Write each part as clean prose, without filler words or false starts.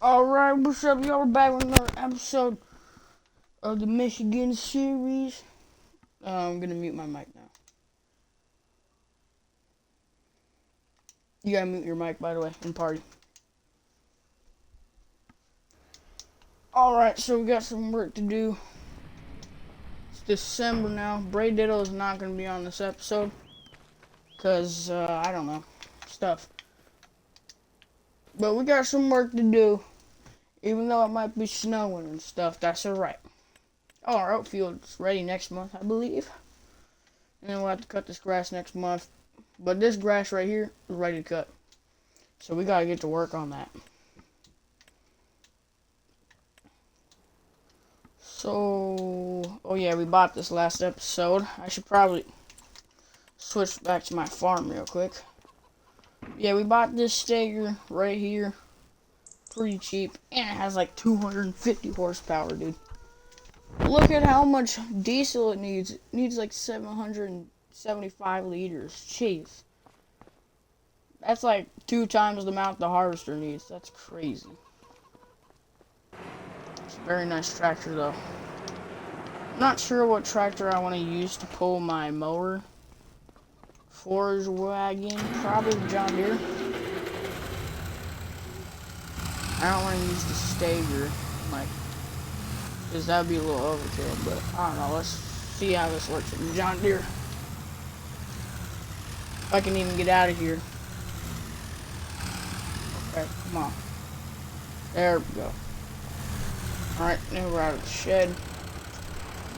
Alright, what's up, y'all? We're back with another episode of the Michigan series. I'm gonna mute my mic now. You gotta mute your mic, by the way, in party. Alright, so we got some work to do. It's December now. Bray Diddle is not gonna be on this episode. Because, I don't know. Stuff. But we got some work to do. Even though it might be snowing and stuff, that's alright. Oh, our outfield's ready next month, I believe. And then we'll have to cut this grass next month. But this grass right here is ready to cut. So we gotta get to work on that. So, oh yeah, we bought this last episode. I should probably switch back to my farm real quick. Yeah, we bought this Stager right here. Pretty cheap. And it has like 250 horsepower, dude. Look at how much diesel it needs. It needs like 775 liters. Jeez. That's like 2 times the amount the harvester needs. That's crazy. It's a very nice tractor though. I'm not sure what tractor I want to use to pull my mower. Forage wagon, probably the John Deere. I don't want to use the Stager, like, because that would be a little overkill, but I don't know, let's see how this works with the John Deere. If I can even get out of here. Okay, come on. There we go. Alright, now we're out of the shed.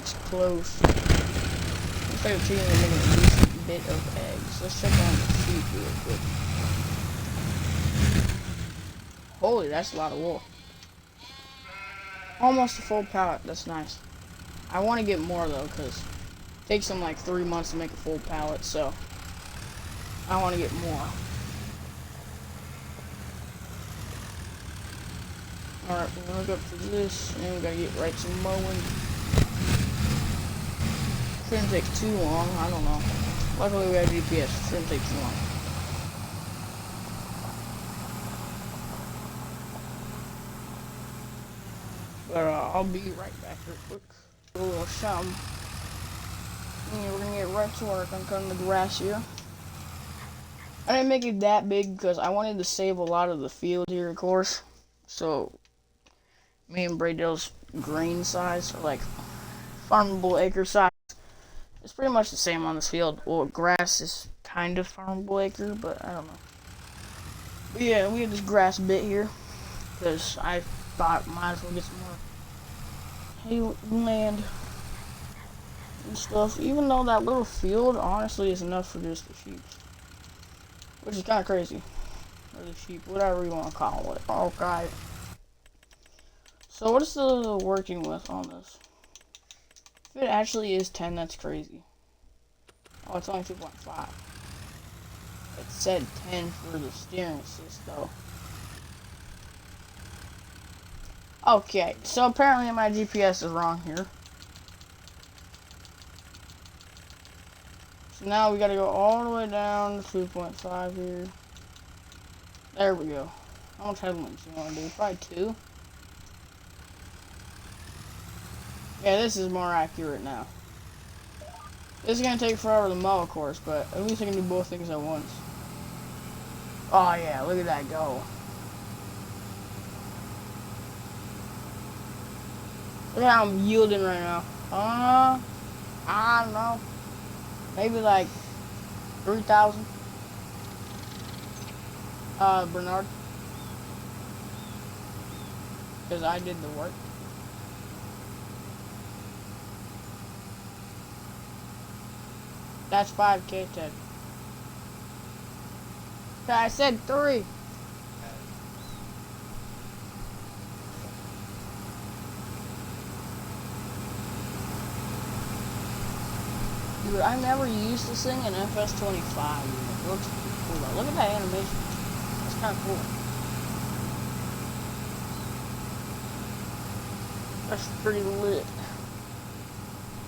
It's close. Looks like the chickens are making a decent bit of eggs. Let's check on the sheep real quick. Holy, that's a lot of wool. Almost a full pallet. That's nice. I want to get more though, because it takes them like 3 months to make a full pallet, so I want to get more. Alright, we're gonna look up for this, and we gotta get right to mowing. Shouldn't take too long, I don't know. Luckily we have GPS, shouldn't take too long. But I'll be right back real quick. A little something. And we're gonna get right to work on cutting the grass here. I didn't make it that big because I wanted to save a lot of the field here, of course. So, me and Braydale's grain size, or like farmable acre size, it's pretty much the same on this field. Well, grass is kind of farmable acre, but I don't know. But yeah, we have this grass bit here because I thought might as well get some more land and stuff. Even though that little field honestly is enough for just the sheep, which is kind of crazy. Or the sheep, whatever you want to call it. Okay. So what is the working with on this? If it actually is 10, that's crazy. Oh, it's only 2.5. It said 10 for the steering assist, though. Okay, so apparently my GPS is wrong here. So now we gotta go all the way down to 2.5 here. There we go. How much headlamps do you want to do? Probably 2. Yeah, this is more accurate now. This is gonna take forever to mow, of course, but at least I can do both things at once. Oh yeah, look at that go. Look at how I'm yielding right now. I don't know. Maybe like 3,000. Bernard. Because I did the work. That's 5K, Ted. I said 3. Dude, I never used this thing in FS25. It looks pretty cool though. Look at that animation. That's kind of cool. That's pretty lit.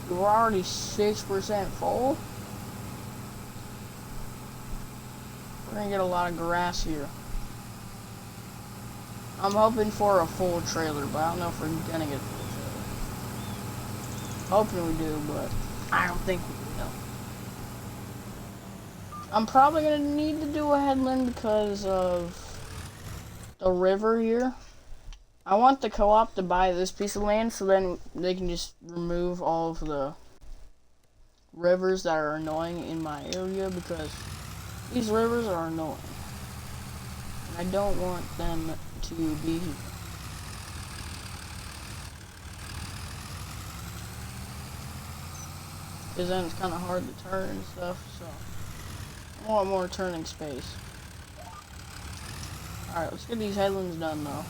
We're already 6% full. We're gonna get a lot of grass here. I'm hoping for a full trailer, but I don't know if we're gonna get a full trailer. Hoping we do, but I don't think we will. I'm probably gonna need to do a headland because of the river here. I want the co-op to buy this piece of land so then they can just remove all of the rivers that are annoying in my area, because these rivers are annoying. And I don't want them to be here. Because then it's kind of hard to turn and stuff, so I want more turning space. Alright, let's get these headlands done though.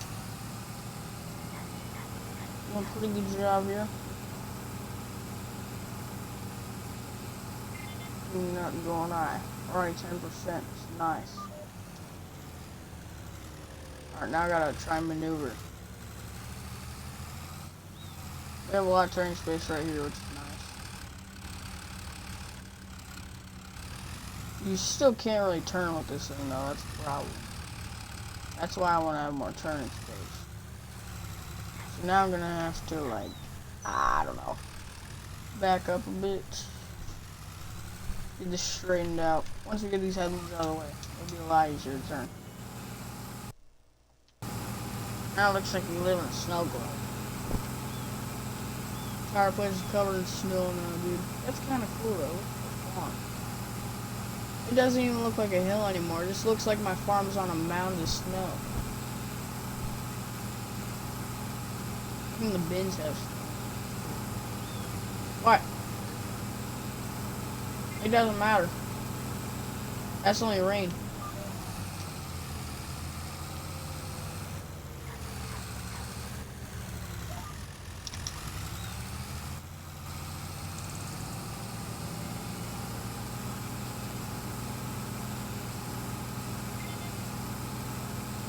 Doing a pretty good job here. Nothing going on. Already 10%. It's nice. Alright, now I gotta try and maneuver. We have a lot of turning space right here, which is nice. You still can't really turn with this thing though, that's the problem. That's why I want to have more turning space. So now I'm gonna have to, like, I don't know, back up a bit. Get this straightened out. Once we get these headlands out of the way, it'll be a lot easier to turn. Now it looks like we live in a snow globe. Entire place is covered in snow now, dude. That's kind of cool though. Come on. It doesn't even look like a hill anymore. It just looks like my farm's on a mound of snow. Even the bins have snow. What? It doesn't matter. That's only rain.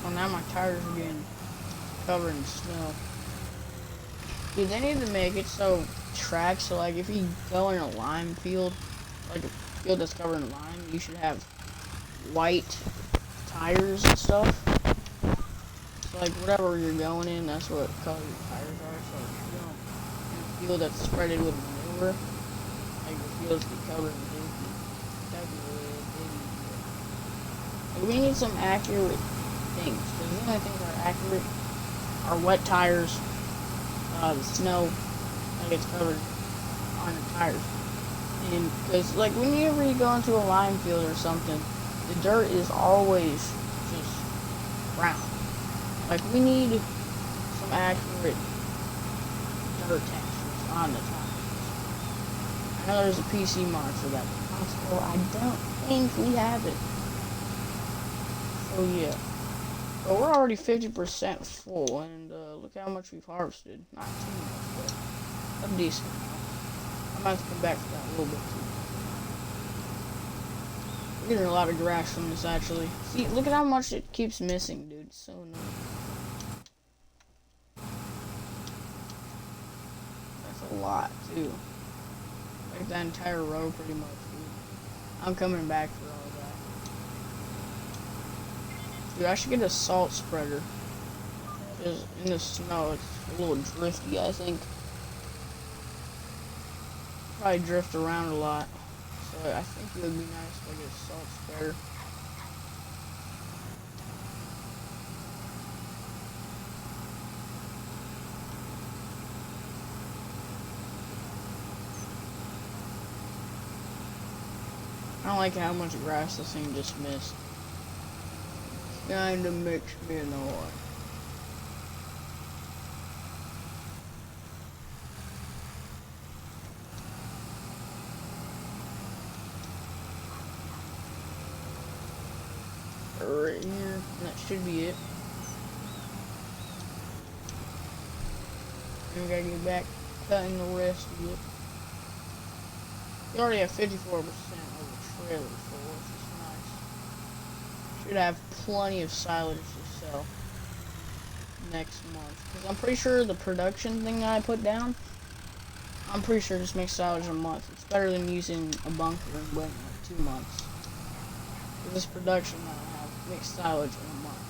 Well, now my tires are getting covered in snow. Dude, they need to make it so tracks, so like if you go in a lime field, like a field that's covered in lime, you should have white tires and stuff. So like whatever you're going in, that's what color your tires are. So if you go in a field that's spreaded with manure, like the fields get covered in dinky, that'd be really big. Like, we need some accurate things, because the only things that are accurate are wet tires, the snow that gets covered on the tires. And because like whenever you go into a lime field or something, the dirt is always just brown. Like we need some accurate dirt textures on the tires. I know there's a PC mod for that, but console, I don't think we have it. So yeah. But we're already 50% full, and look how much we've harvested. Not too much, but a decent amount. I might have to come back for that a little bit too. We're getting a lot of grass from this, actually. See, look at how much it keeps missing, dude. It's so annoying. That's a lot, too. Like that entire row, pretty much, dude. I'm coming back for all that. Dude, I should get a salt spreader. Because in the snow, it's a little drifty, I think. Probably drift around a lot. So I think it would be nice if I get a salt spreader. I don't like how much grass this thing just missed. Kinda makes me annoyed. Right here, and that should be it. And we gotta get back cutting the rest of it. We already have 54% of the trailer full, which is nice. Should have plenty of silage to sell next month. Because I'm pretty sure the production thing that I put down, I'm pretty sure just makes silage a month. It's better than using a bunker and waiting like 2 months. Because this production that I have makes silage in a month.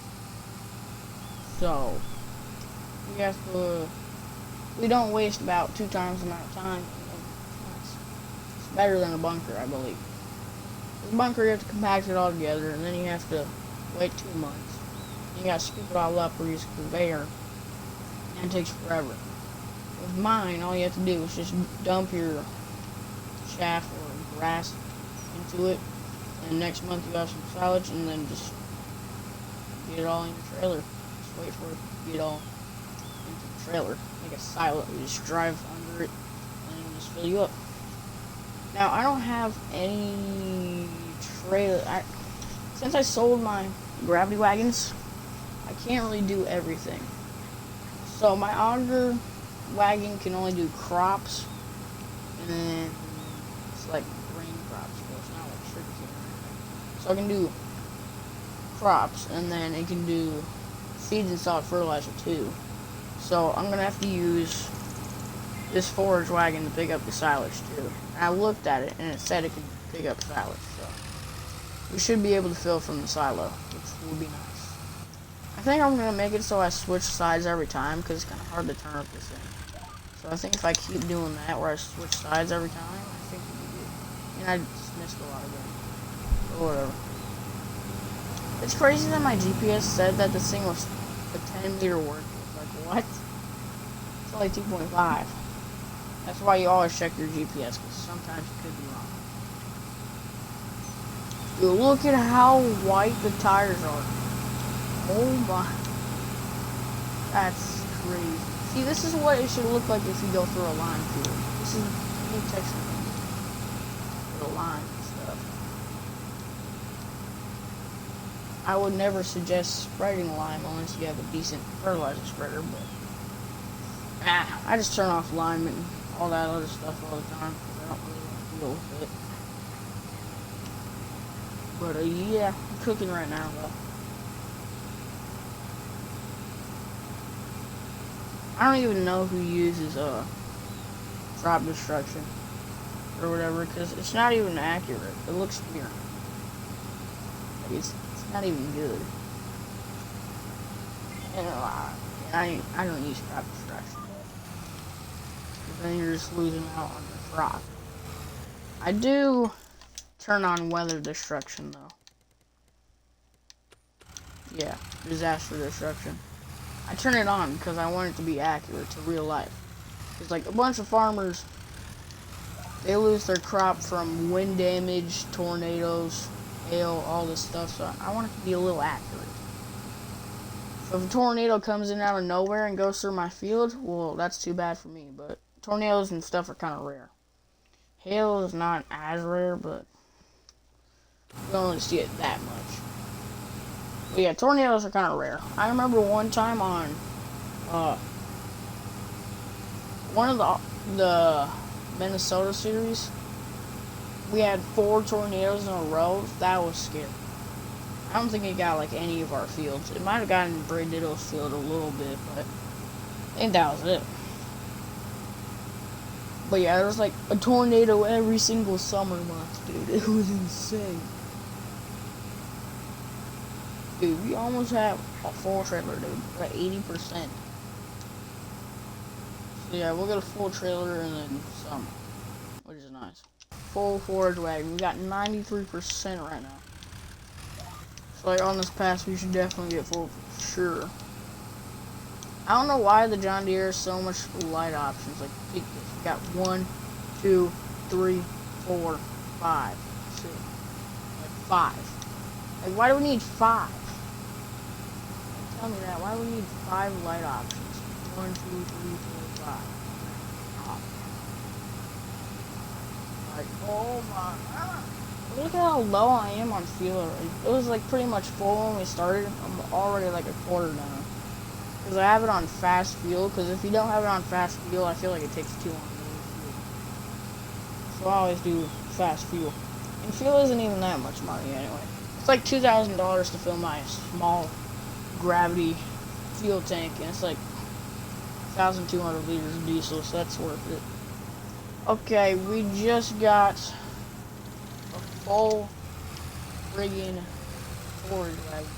So we have to. We don't waste about 2 times the amount of time. It's better than a bunker, I believe. The bunker, you have to compact it all together, and then you have to wait 2 months. You gotta scoop it all up or use a conveyor, and it takes forever. With mine, all you have to do is just dump your chaff or grass into it, and next month you have some silage, and then just get it all in your trailer. Just wait for it to get all into the trailer, like a silo. You just drive under it, and it'll just fill you up. Now, I don't have any trailer. Since I sold my gravity wagons, I can't really do everything. So my auger wagon can only do crops, and then it's like grain crops, but it's not like sugarcane or anything. So I can do crops, and then it can do seeds and solid fertilizer too. So I'm gonna have to use this forage wagon to pick up the silage too. And I looked at it, and it said it could pick up silage, so we should be able to fill from the silo, which would be nice. I think I'm gonna make it so I switch sides every time, because it's kind of hard to turn up this thing. So I think if I keep doing that, where I switch sides every time, I think it'll be good. And I just missed a lot of them. Or whatever. It's crazy that my GPS said that this thing was a 10-meter work. Like, what? It's only 2.5. That's why you always check your GPS, because sometimes you could be wrong. Dude, look at how white the tires are. Oh my. That's crazy. See, this is what it should look like if you go through a lime field. This is new texture for the lime and stuff. I would never suggest spreading lime unless you have a decent fertilizer spreader, but I just turn off lime and all that other stuff all the time because I don't really want to deal with it. But yeah, I'm cooking right now though. I don't even know who uses crop destruction or whatever, because it's not even accurate. It looks weird. It's not even good. And I don't use crop destruction. Because then you're just losing out on your crop. I do turn on weather destruction though. Yeah, disaster destruction. I turn it on because I want it to be accurate to real life. Because like a bunch of farmers, they lose their crop from wind damage, tornadoes, hail, all this stuff. So I want it to be a little accurate. So if a tornado comes in out of nowhere and goes through my field, well, that's too bad for me. But tornadoes and stuff are kind of rare. Hail is not as rare, but you don't really see it that much. But yeah, tornadoes are kind of rare. I remember one time on one of the Minnesota series, we had 4 tornadoes in a row. That was scary. I don't think it got like any of our fields. It might have gotten Bray Ditto's field a little bit, but I think that was it. But yeah, there was like a tornado every single summer month, dude. It was insane. Dude, we almost have a full trailer, dude. We're at 80%. So yeah, we'll get a full trailer and then some, which is nice. Full forage wagon. We got 93% right now. So like on this pass, we should definitely get full for sure. I don't know why the John Deere has so much light options. Like, we got 1, 2, 3, 4, 5, 6. Like 5. Like, why do we need 5? Tell me that. Why do we need 5 light options? 1, 2, 3, 4, 5. Oh. Like, oh my god. Look at how low I am on fuel. It was like pretty much full when we started. I'm already like a quarter down. Because I have it on fast fuel. Because if you don't have it on fast fuel, I feel like it takes too long to refuel. So I always do fast fuel. And fuel isn't even that much money anyway. It's like $2,000 to fill my small gravity fuel tank, and it's like 1,200 liters of diesel, so that's worth it. Okay, we just got a full friggin' forage wagon.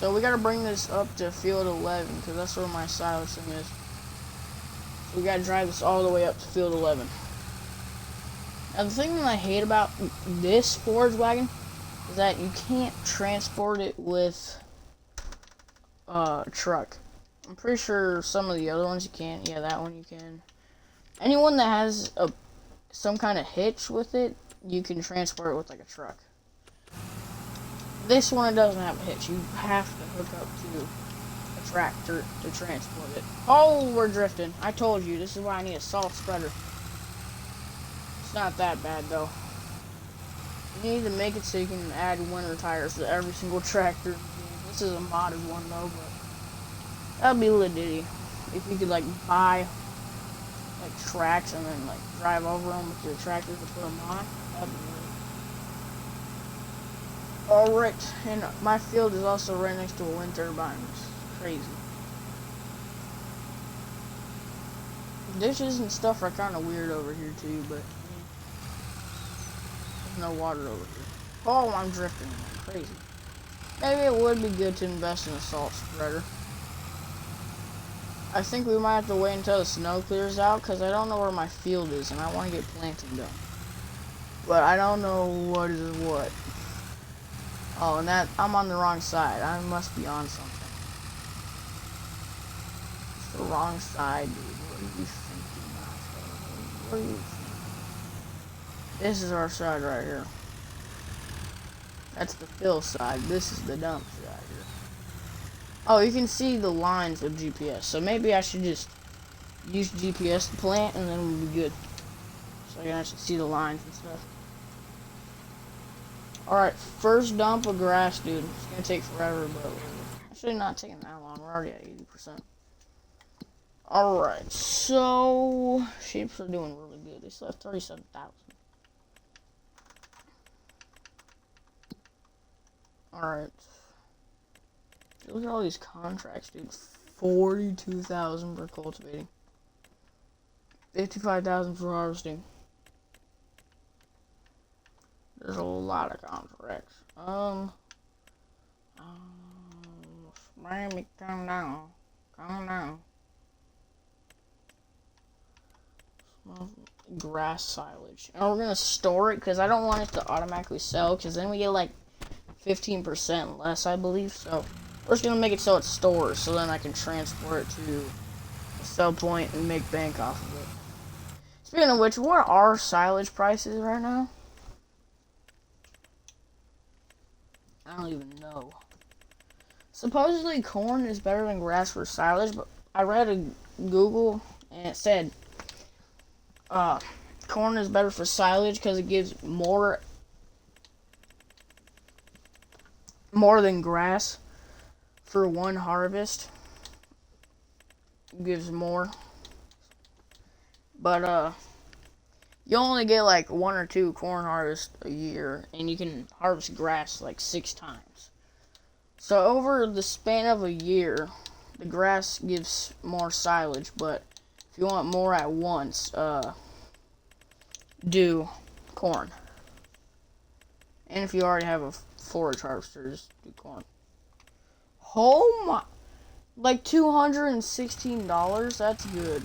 So we gotta bring this up to field 11, because that's where my silencing is. So we gotta drive this all the way up to field 11. Now the thing that I hate about this forage wagon is that you can't transport it with a truck. I'm pretty sure some of the other ones you can. Yeah, that one you can. Anyone that has some kind of hitch with it, you can transport it with like a truck. This one doesn't have a hitch. You have to hook up to a tractor to transport it. Oh, we're drifting. I told you, this is why I need a salt spreader. It's not that bad though. You need to make it so you can add winter tires to every single tractor. This is a modded one though, but that'd be legit. If you could like buy like tracks and then like drive over them with your tractor to put them on, that'd be lit. Alright, and my field is also right next to a wind turbine. It's crazy. Dishes and stuff are kind of weird over here too, but there's no water over here. Oh, I'm drifting. Crazy. Maybe it would be good to invest in a salt spreader. I think we might have to wait until the snow clears out, because I don't know where my field is, and I want to get planting done. But I don't know what is what. Oh, and that, I'm on the wrong side. I must be on something. It's the wrong side, dude. What are you thinking, Nacho? What are you thinking? This is our side right here. That's the fill side. This is the dump side here. Oh, you can see the lines with GPS. So maybe I should just use GPS to plant, and then we'll be good. So I can actually see the lines and stuff. Alright, first dump of grass, dude. It's gonna take forever, but actually not taking that long. We're already at 80%. Alright, so sheep are doing really good. They still have 37,000. Alright. Look at all these contracts, dude. 42,000 for cultivating. 55,000 for harvesting. There's a lot of contracts. Maybe calm down. Calm down. Grass silage. And we're gonna store it because I don't want it to automatically sell, because then we get like 15% less, I believe. So we're just gonna make it so it stores, so then I can transport it to a sell point and make bank off of it. Speaking of which, what are silage prices right now? I don't even know. Supposedly corn is better than grass for silage, but I read a Google and it said corn is better for silage because it gives more than grass for one harvest. It gives more. But you only get like 1 or 2 corn harvests a year, and you can harvest grass like 6 times. So over the span of a year, the grass gives more silage, but if you want more at once, do corn. And if you already have a forage harvester, just do corn. Oh my, like $216, that's good.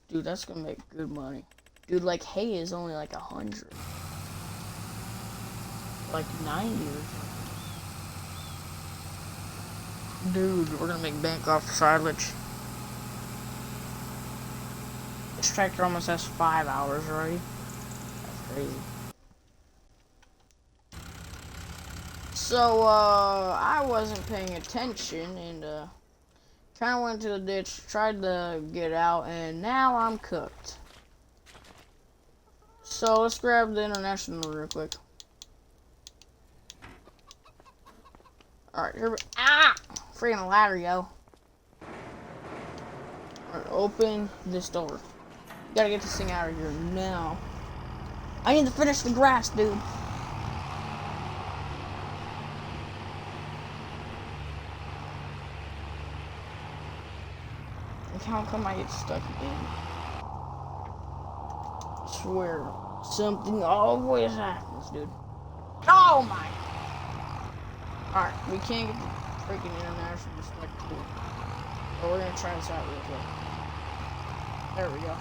Dude, that's gonna make good money. Dude, like hay is only like 100. Like 90 or something. Dude, we're gonna make bank off the silage. This tractor almost has 5 hours already. That's crazy. So, I wasn't paying attention and, kind of went to the ditch, tried to get out, and now I'm cooked. So let's grab the international real quick. Alright, here we freaking ladder, yo. Alright, open this door. Gotta get this thing out of here now. I need to finish the grass, dude. How come I get stuck again? I swear, something always happens, dude. Oh my Alright, we can't get the freaking international respect tool. But we're gonna try this out real quick. There we go.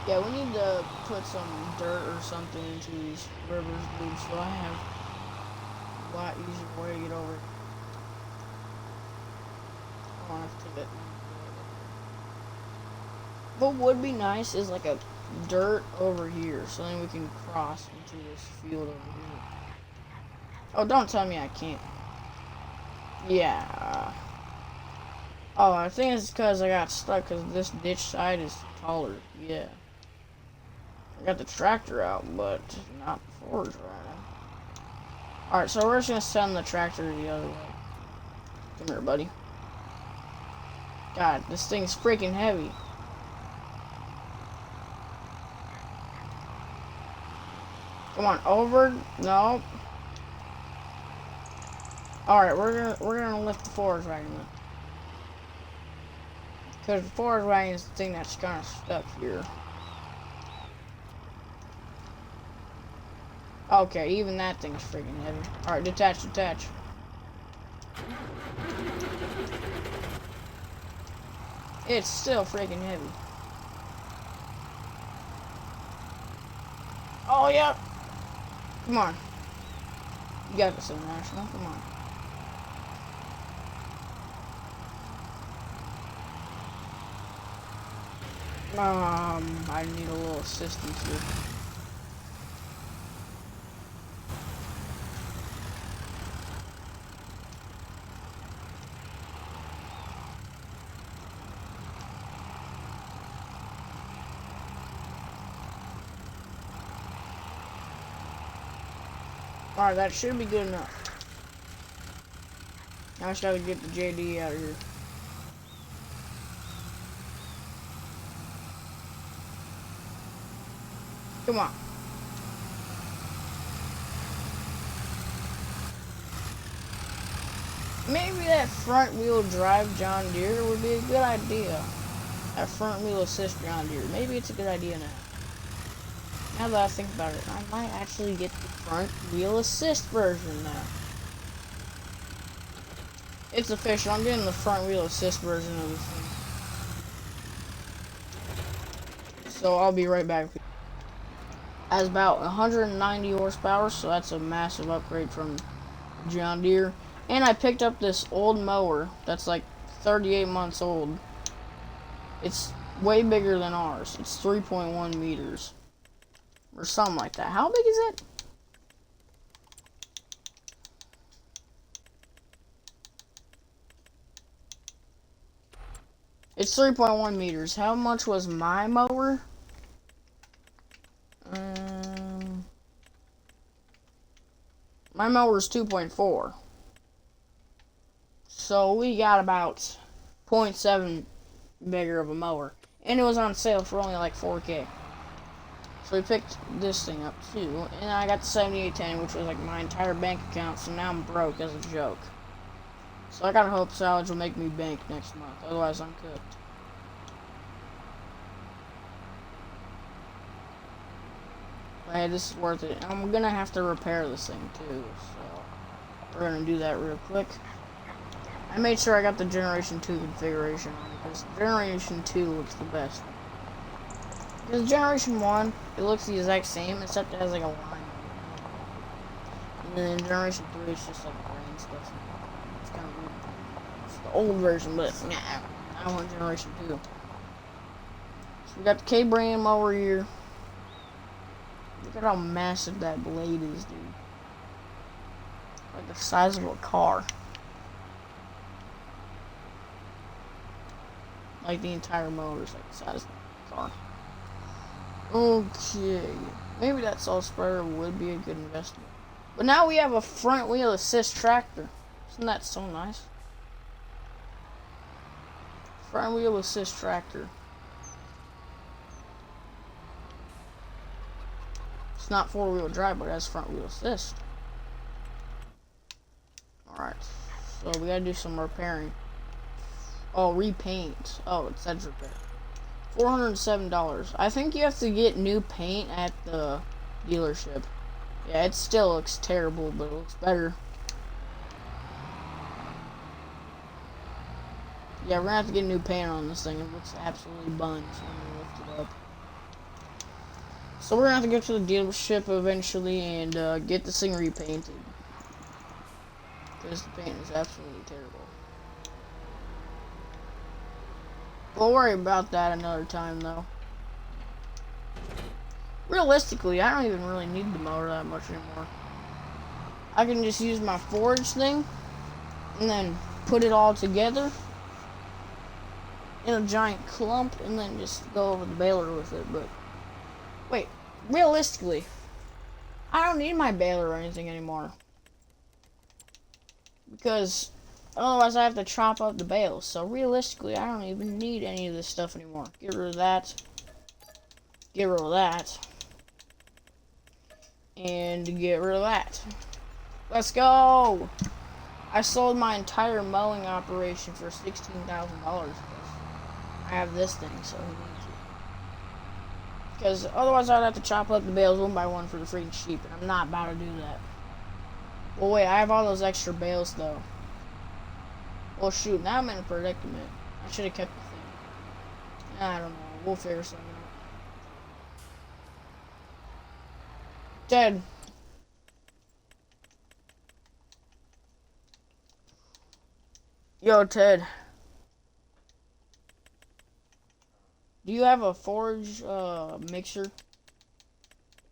Yeah, we need to put some dirt or something into these rivers, dude, so I have a lot easier way to get over it. I don't have to take it. What would be nice is like a dirt over here, so then we can cross into this field over here. Oh, don't tell me I can't. Yeah. Oh, I think it's because I got stuck because this ditch side is taller. Yeah. I got the tractor out, but not the forge right now. Alright, so we're just going to send the tractor the other way. Come here, buddy. God, this thing's freaking heavy. Come on, over. No. Alright, we're gonna lift the forage wagon then. Because the forage wagon is the thing that's kind of stuck here. Okay, even that thing's freaking heavy. Alright, detach. It's still freaking heavy. Oh, yep. Come on. You got this, International. Come on. I need a little assistance here. Alright, that should be good enough. Now I just gotta get the JD out of here. Come on. Maybe that front wheel drive John Deere would be a good idea. That front wheel assist John Deere. Maybe it's a good idea now. Now that I think about it, I might actually get the front wheel assist version now. It's official. I'm getting the front wheel assist version of this thing. So I'll be right back. Has about 190 horsepower, so that's a massive upgrade from John Deere. And I picked up this old mower that's like 38 months old. It's way bigger than ours. It's 3.1 meters. Or something like that. How big is it? It's 3.1 meters. How much was my mower? My mower is 2.4. So we got about 0.7 bigger of a mower. And it was on sale for only like 4K. So we picked this thing up too. And I got the 7810, which was like my entire bank account. So now I'm broke as a joke. So I gotta hope Salvage will make me bank next month. Otherwise I'm cooked. But hey, this is worth it. I'm gonna have to repair this thing too. So we're gonna do that real quick. I made sure I got the Generation 2 configuration on it, because Generation 2 looks the best. Because Generation 1, it looks the exact same, except it has like a line. And then Generation 3, it's just like grain stuff. It's kind of weird. It's the old version, but nah, I want Generation 2. So we got the K-brand mower here. Look at how massive that blade is, dude. Like the size of a car. Like the entire motor is like the size of the car. Okay. Maybe that saw spreader would be a good investment. But now we have a front wheel assist tractor. Isn't that so nice? Front wheel assist tractor. It's not four-wheel drive, but it has front wheel assist. Alright. So we gotta do some repairing. Oh, repaint. Oh, it says repair. $407. I think you have to get new paint at the dealership. Yeah, it still looks terrible, but it looks better. Yeah, we're gonna have to get new paint on this thing. It looks absolutely buns when we lift it up. So we're gonna have to go to the dealership eventually and get this thing repainted. Because the paint is absolutely terrible. We'll worry about that another time though. Realistically, I don't even really need the motor that much anymore. I can just use my forge thing and then put it all together in a giant clump and then just go over the baler with it. But wait, realistically, I don't need my baler or anything anymore, because otherwise I have to chop up the bales. So realistically, I don't even need any of this stuff anymore. Get rid of that. Get rid of that. And get rid of that. Let's go! I sold my entire mowing operation for $16,000. I have this thing, so who needs it? Because otherwise I'd have to chop up the bales one by one for the freaking sheep, and I'm not about to do that. Well, wait, I have all those extra bales, though. Well, shoot, now I'm in a predicament. I should have kept the thing. I don't know. We'll figure something out. Ted. Yo, Ted. Do you have a forge mixer?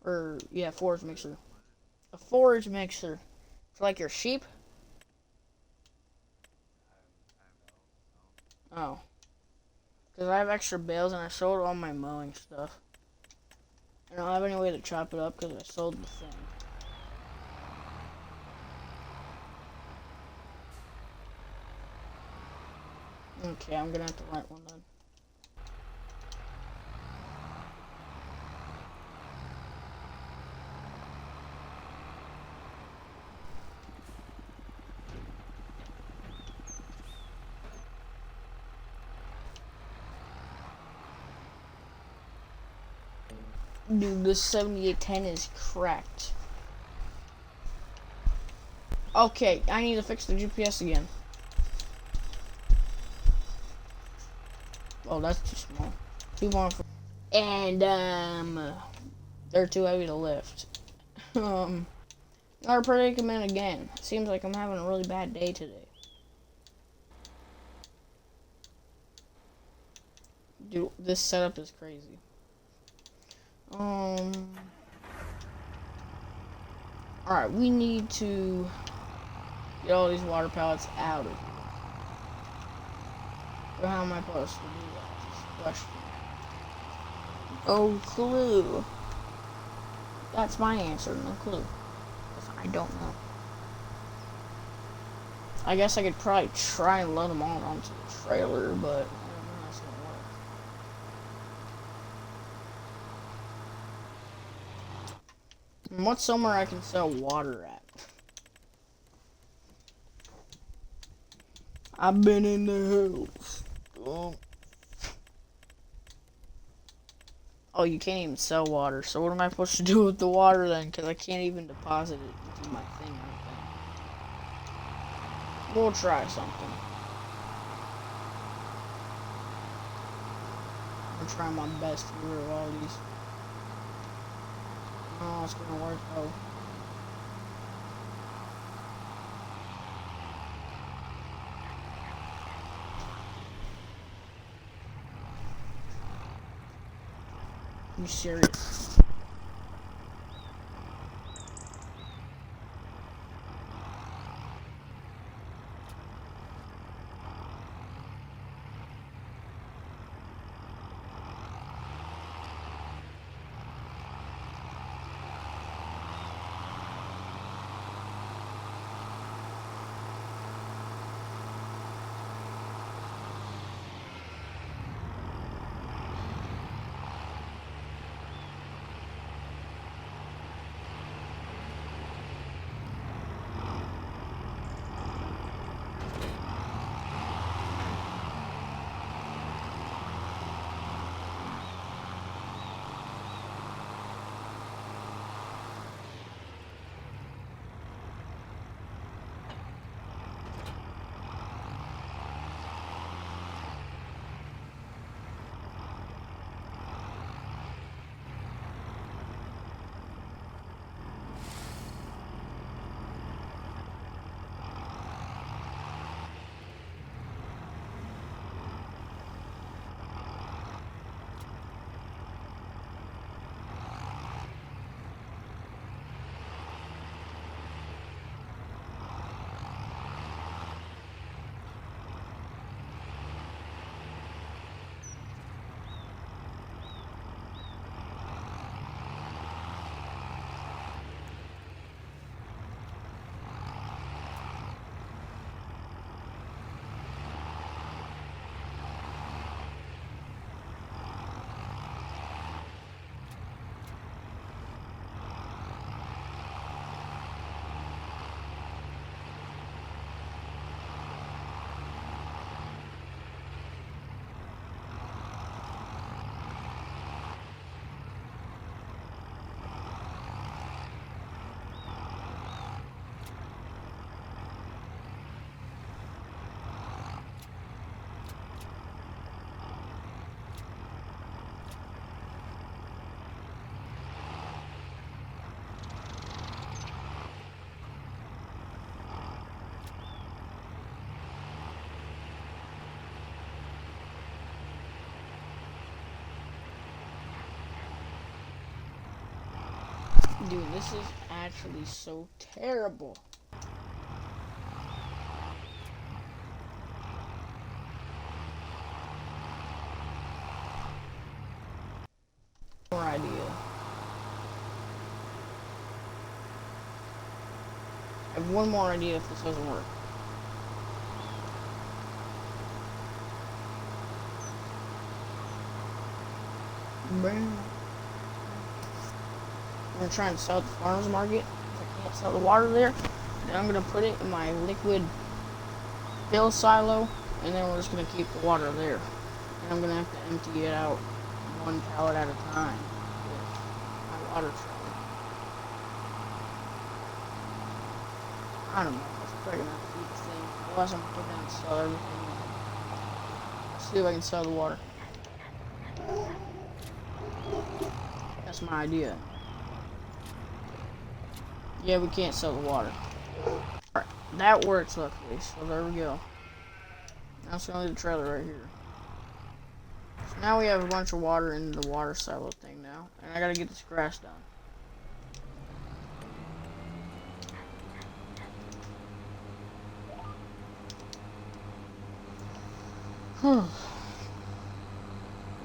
Or, yeah, forge mixer. A forge mixer. For, like, your sheep? Oh. Because I have extra bales and I sold all my mowing stuff. I don't have any way to chop it up because I sold the thing. Okay, I'm gonna have to rent one then. Dude, this 7810 is cracked. Okay, I need to fix the GPS again. Oh, that's too small. Too long for... And, they're too heavy to lift. Our predicament again. Seems like I'm having a really bad day today. Dude, this setup is crazy. Alright, we need to get all these water pallets out of here. But how am I supposed to do that? Is the question. No clue. That's my answer, no clue. I don't know. I guess I could probably try and load them all onto the trailer, but I don't know how that's gonna work. And what's somewhere I can sell water at? I've been in the hills. Oh, you can't even sell water. So what am I supposed to do with the water then? Because I can't even deposit it into my thing right then. We'll try something. I'm trying my best to get rid of all these. Oh, it's gonna work though. You serious? Dude, this is actually so terrible. More idea. I have one more idea if this doesn't work. Bam. I'm gonna try and sell at the farmer's market. If I can't sell the water there, then I'm gonna put it in my liquid fill silo, and then we're just gonna keep the water there. And I'm gonna have to empty it out one pallet at a time with my water trolley. I don't know. It's probably gonna have to be the thing. Otherwise, I'm gonna put down and sell everything. Let's see if I can sell the water. That's my idea. Yeah, we can't sell the water. Alright, that works luckily, so there we go. Now it's gonna leave the trailer right here. So now we have a bunch of water in the water silo thing now, and I gotta get this grass done.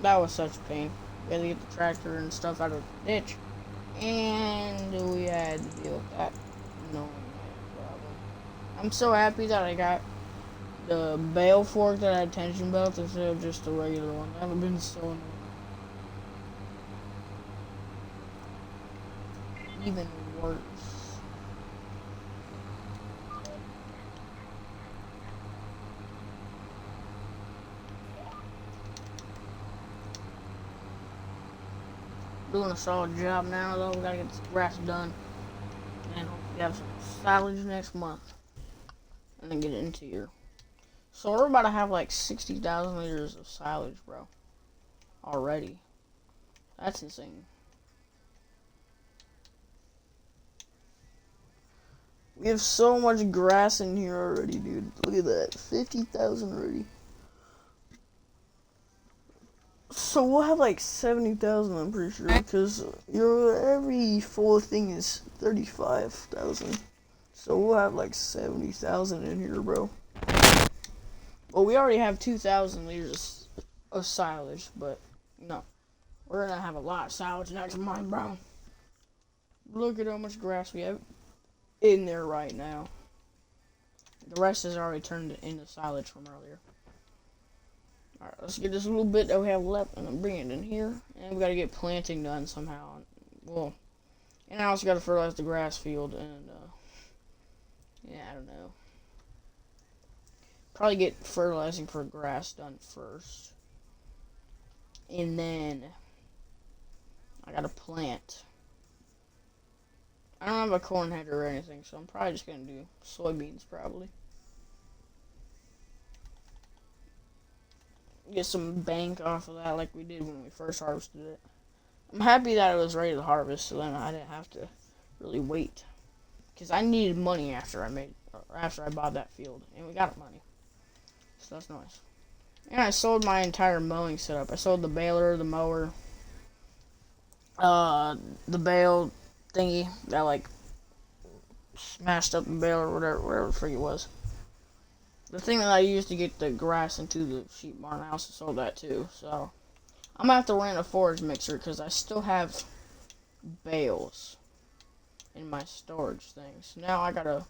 That was such a pain. We had to get the tractor and stuff out of the ditch, and we had to deal with that. No problem. I'm so happy that I got the bale fork that had tension belts instead of just the regular one. That would have been so annoying. Even worse. Doing a solid job now though. We gotta get this grass done. And hopefully have some silage next month. And then get it into here. So we're about to have like 60,000 liters of silage, bro. Already. That's insane. We have so much grass in here already, dude. Look at that. 50,000 already. So we'll have like 70,000, I'm pretty sure, because every full thing is 35,000. So we'll have like 70,000 in here, bro. Well, we already have 2,000 liters of silage, but no. We're gonna have a lot of silage next month, bro. Look at how much grass we have in there right now. The rest is already turned into silage from earlier. Alright, let's get this little bit that we have left and then bring it in here. And we gotta get planting done somehow. Well, and I also gotta fertilize the grass field and, yeah, I don't know. Probably get fertilizing for grass done first. And then I gotta plant. I don't have a corn header or anything, so I'm probably just gonna do soybeans probably. Get some bank off of that like we did when we first harvested it. I'm happy that it was ready to harvest, so then I didn't have to really wait. Because I needed money after I bought that field, and we got money. So that's nice. And I sold my entire mowing setup. I sold the baler, the mower, the bale thingy that like smashed up the bale or whatever the frig it was. The thing that I used to get the grass into the sheep barn, I also sold that too. So I'm gonna have to rent a forage mixer because I still have bales in my storage things. So now I gotta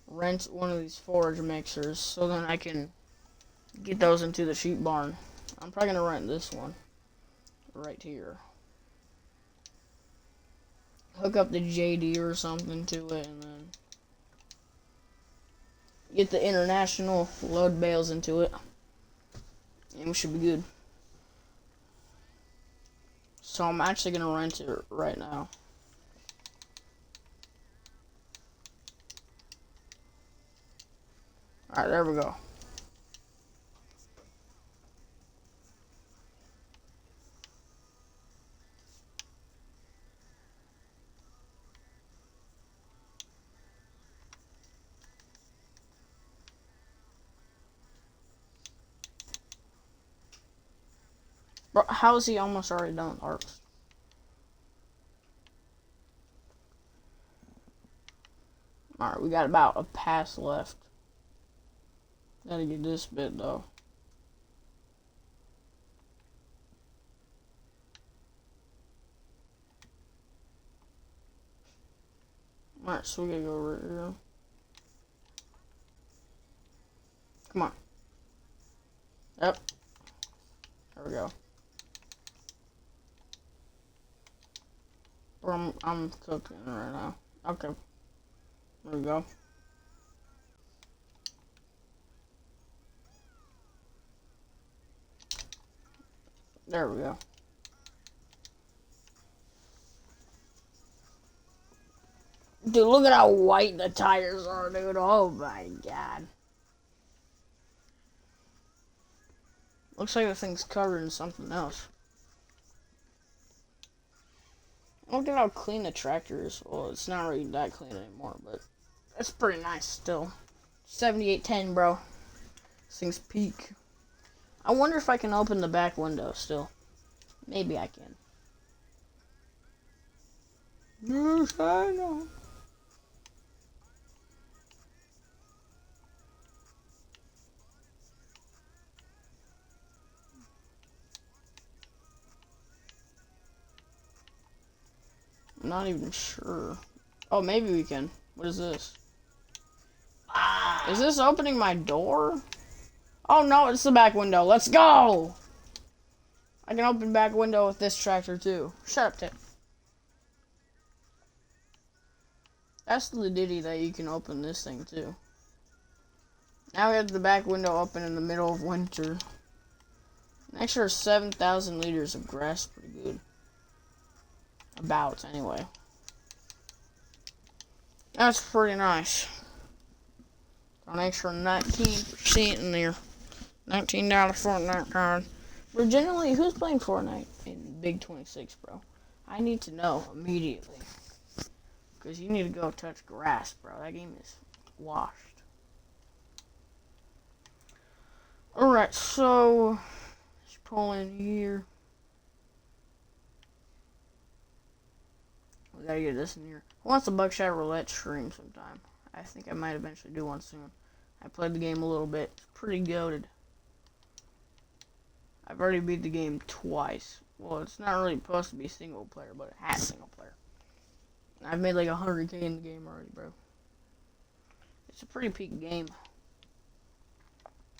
rent one of these forage mixers so then I can get those into the sheep barn. I'm probably gonna rent this one right here. Hook up the JD or something to it and then get the international load bales into it. And we should be good. So I'm actually gonna rent it right now. Alright, there we go. Bro, how is he almost already done with harvest? we got about a pass left. Gotta get this bit though. Alright, so we gotta go right here. Come on. Yep. There we go. I'm cooking right now. Okay. There we go. There we go. Dude, look at how white the tires are, dude. Oh my god. Looks like the thing's covered in something else. Look at how clean the tractor is. Well, it's not really that clean anymore, but it's pretty nice still. 7810, bro. This thing's peak. I wonder if I can open the back window still. Maybe I can. Yes, I know. I'm not even sure. Oh, maybe we can. What is this? Is this opening my door? Oh no, it's the back window. Let's go! I can open back window with this tractor too. Shut up, Tip. That's the ditty that you can open this thing too. Now we have the back window open in the middle of winter. An extra 7,000 liters of grass. Pretty good. About, anyway. That's pretty nice. An extra 19% in there. $19 Fortnite card. Originally, who's playing Fortnite in Big 26, bro? I need to know immediately. Because you need to go touch grass, bro. That game is washed. Alright, so let's pull in here. We gotta get this in here. Who wants a Buckshot Roulette stream sometime? I think I might eventually do one soon. I played the game a little bit. It's pretty goated. I've already beat the game twice. Well, it's not really supposed to be single player, but it has single player. I've made like 100k in the game already, bro. It's a pretty peak game.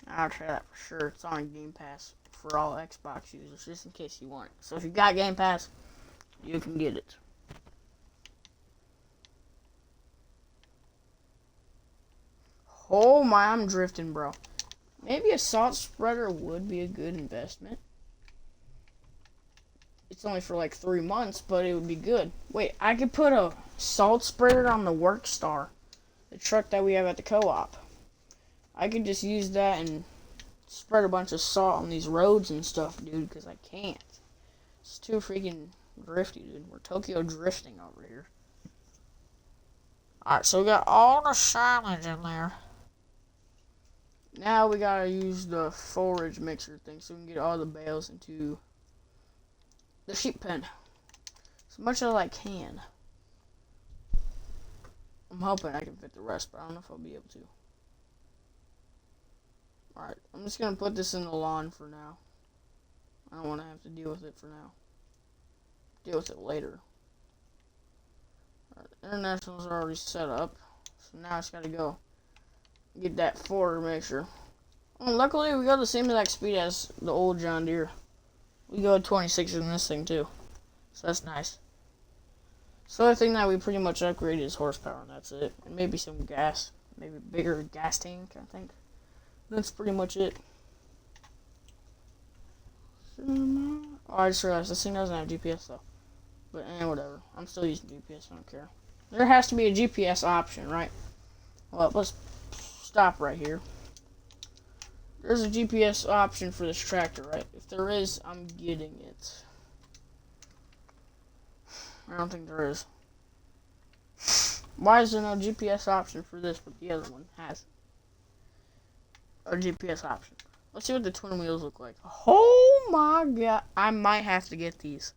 I'll try that for sure. It's on Game Pass for all Xbox users, just in case you want it. So if you got Game Pass, you can get it. Oh my, I'm drifting, bro. Maybe a salt spreader would be a good investment. It's only for like 3 months, but it would be good. Wait, I could put a salt spreader on the Workstar, the truck that we have at the co-op. I could just use that and spread a bunch of salt on these roads and stuff, dude, because I can't. It's too freaking drifty, dude. We're Tokyo drifting over here. Alright, so we got all the silage in there. Now we gotta use the forage mixer thing so we can get all the bales into the sheep pen. As much as I can. I'm hoping I can fit the rest, but I don't know if I'll be able to. Alright, I'm just gonna put this in the lawn for now. I don't want to have to deal with it for now. Deal with it later. Alright, internationals are already set up. So now I just gotta go get that forward mixture. Oh, luckily we go the same exact speed as the old John Deere. We go 26 in this thing too. So that's nice. So the other thing that we pretty much upgraded is horsepower, and that's it. And maybe some gas. Maybe a bigger gas tank, I think. That's pretty much it. Oh, I just realized this thing doesn't have GPS though. But whatever. I'm still using GPS, I don't care. There has to be a GPS option, right? Well, let's stop right here. There's a GPS option for this tractor, right? If there is, I'm getting it. I don't think there is. Why is there no GPS option for this, but the other one has a GPS option? Let's see what the twin wheels look like. Oh my god. I might have to get these.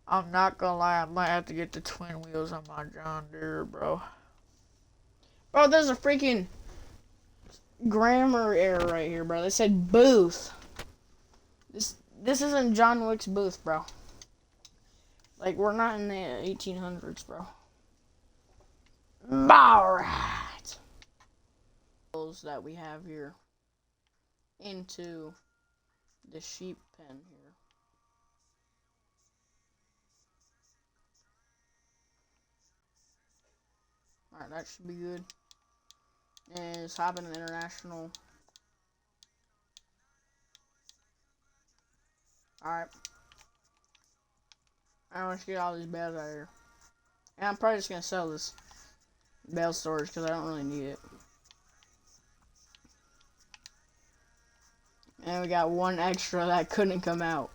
I'm not gonna lie, I might have to get the twin wheels on my John Deere, bro. Oh, there's a freaking grammar error right here, bro. They said booth. This isn't John Wick's booth, bro. Like, we're not in the 1800s, bro. Alright. That we have here into the sheep pen here. Alright, that should be good. And it's hopping an international. Alright. I want to get all these bales out of here. And I'm probably just going to sell this bale storage because I don't really need it. And we got one extra that couldn't come out.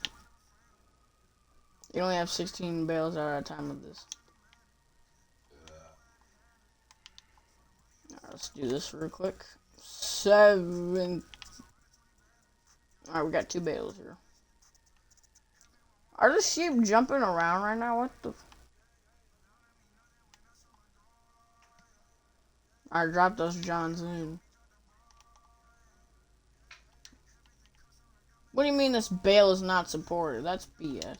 You only have 16 bales out at a time with this. Alright, let's do this real quick. 7. Alright, we got 2 bales here. Are the sheep jumping around right now? What the? Alright, drop those Johns in. What do you mean this bale is not supported? That's BS.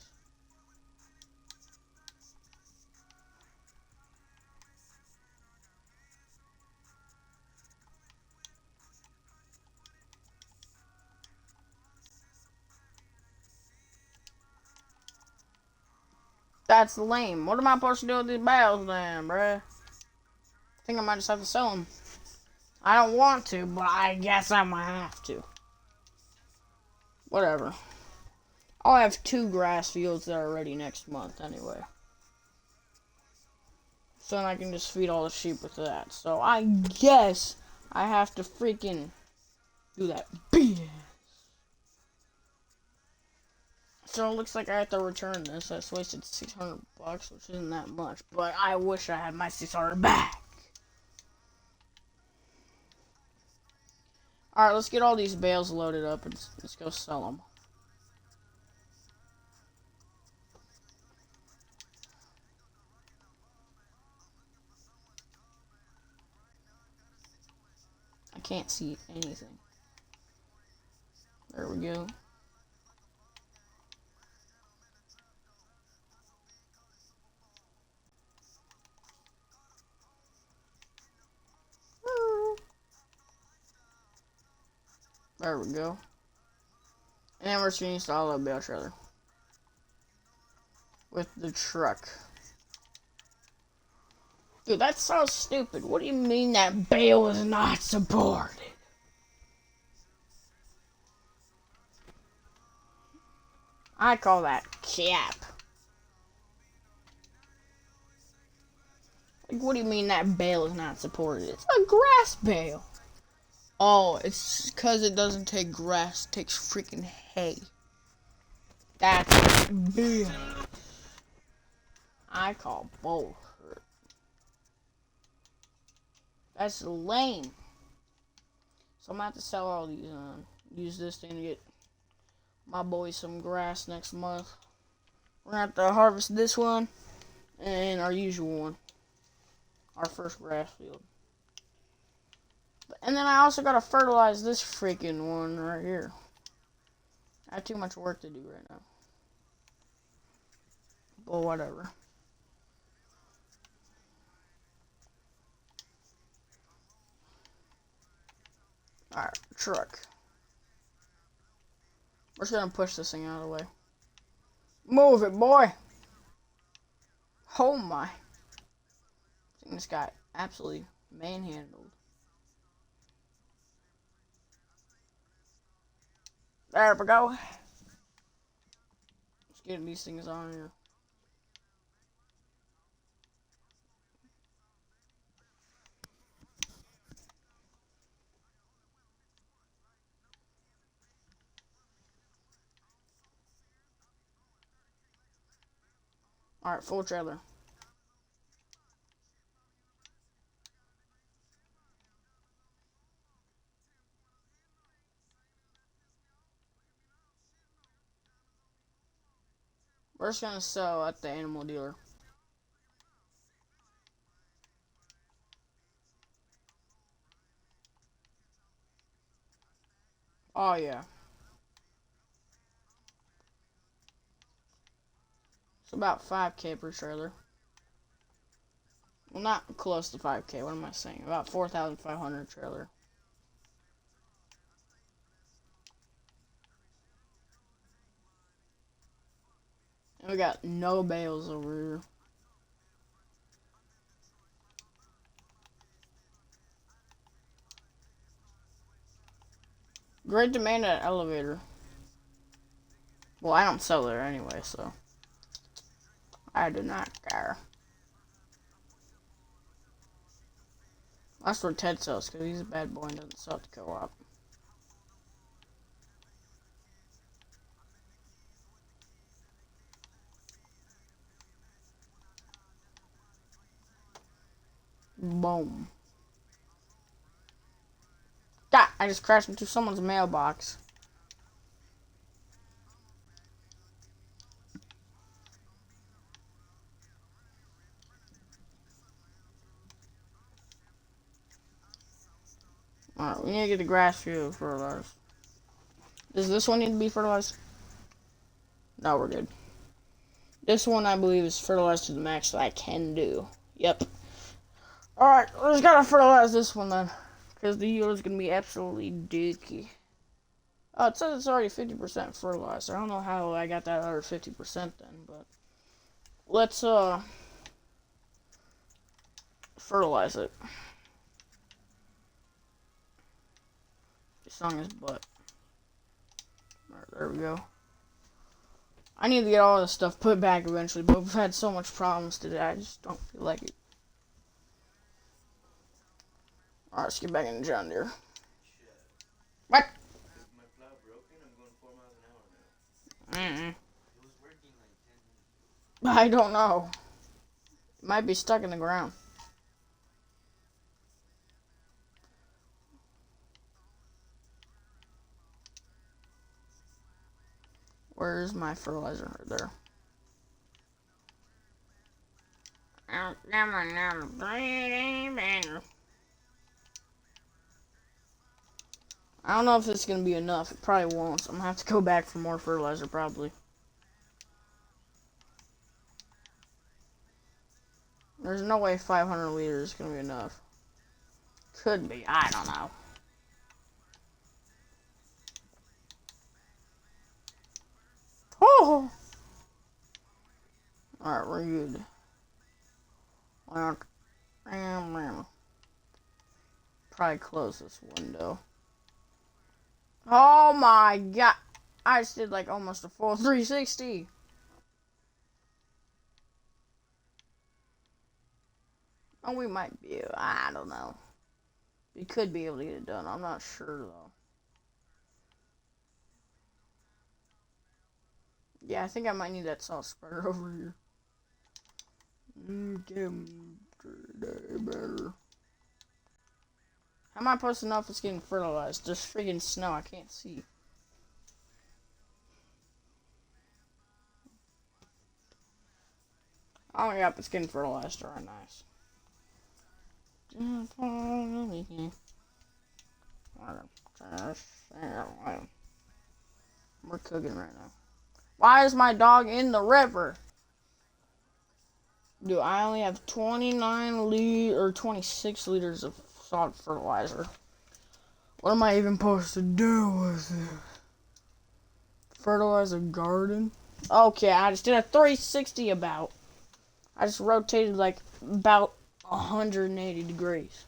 That's lame. What am I supposed to do with these bales then, bruh? I think I might just have to sell them. I don't want to, but I guess I might have to. Whatever. I'll have 2 grass fields that are ready next month anyway. So then I can just feed all the sheep with that. So I guess I have to freaking do that BS. So it looks like I have to return this. I just wasted $600, which isn't that much. But I wish I had my 600 back. Alright, let's get all these bales loaded up and let's go sell them. I can't see anything. There we go. There we go. And then we're just gonna install a bale trailer with the truck. Dude, that's so stupid. What do you mean that bale is not supported? I call that cap. Like, what do you mean that bale is not supported? It's a grass bale. Oh, it's because it doesn't take grass, it takes freaking hay. That's big. I call bullshit. That's lame. So I'm gonna have to sell all these, use this thing to get my boys some grass next month. We're gonna have to harvest this one and our usual one. Our first grass field. And then I also gotta fertilize this freaking one right here. I have too much work to do right now. But whatever. Alright, truck. We're just gonna push this thing out of the way. Move it, boy! Oh my. I think this got absolutely manhandled. There we go. Let's get these things on here. Alright, full trailer. We're just gonna sell at the animal dealer. Oh yeah. It's about 5K per trailer. Well, not close to 5K. What am I saying? About 4,500 trailer. And we got no bales over here. Great demand at elevator. Well, I don't sell there anyway, so I do not care. That's where Ted sells, because he's a bad boy and doesn't sell at the co-op. Boom. God, I just crashed into someone's mailbox. Alright, we need to get the grass field fertilized. Does this one need to be fertilized? No, we're good. This one, I believe, is fertilized to the max that I can do. Yep. Alright, we just gotta fertilize this one then. Because the yield is gonna be absolutely dookie. Oh, it says it's already 50% fertilized. I don't know how I got that other 50% then, but let's fertilize it. It's on his butt. Alright, there we go. I need to get all this stuff put back eventually, but we've had so much problems today, I just don't feel like it. Alright, let's get back in the John Deere. What? My plow broken, I'm going 4 miles an hour now. Mm-mm. It was working like 10 minutes ago. I don't know. It might be stuck in the ground. Where's my fertilizer? Right there. I don't know if this is going to be enough. It probably won't. So I'm going to have to go back for more fertilizer, probably. There's no way 500 liters is going to be enough. Could be. I don't know. Oh! Alright, we're good. Probably close this window. Oh my god. I just did like almost a full 360. Oh, we might be. I don't know. We could be able to get it done. I'm not sure though. Yeah, I think I might need that salt spreader over here. Better. How am I supposed to know if it's getting fertilized? There's freaking snow. I can't see. Oh, yep, it's getting fertilized. Alright, nice. We're cooking right now. Why is my dog in the river? Dude, I only have 26 liters of solid fertilizer. What am I even supposed to do with it? Fertilize a garden? Okay, I just did a 360 about. I just rotated like about 180 degrees.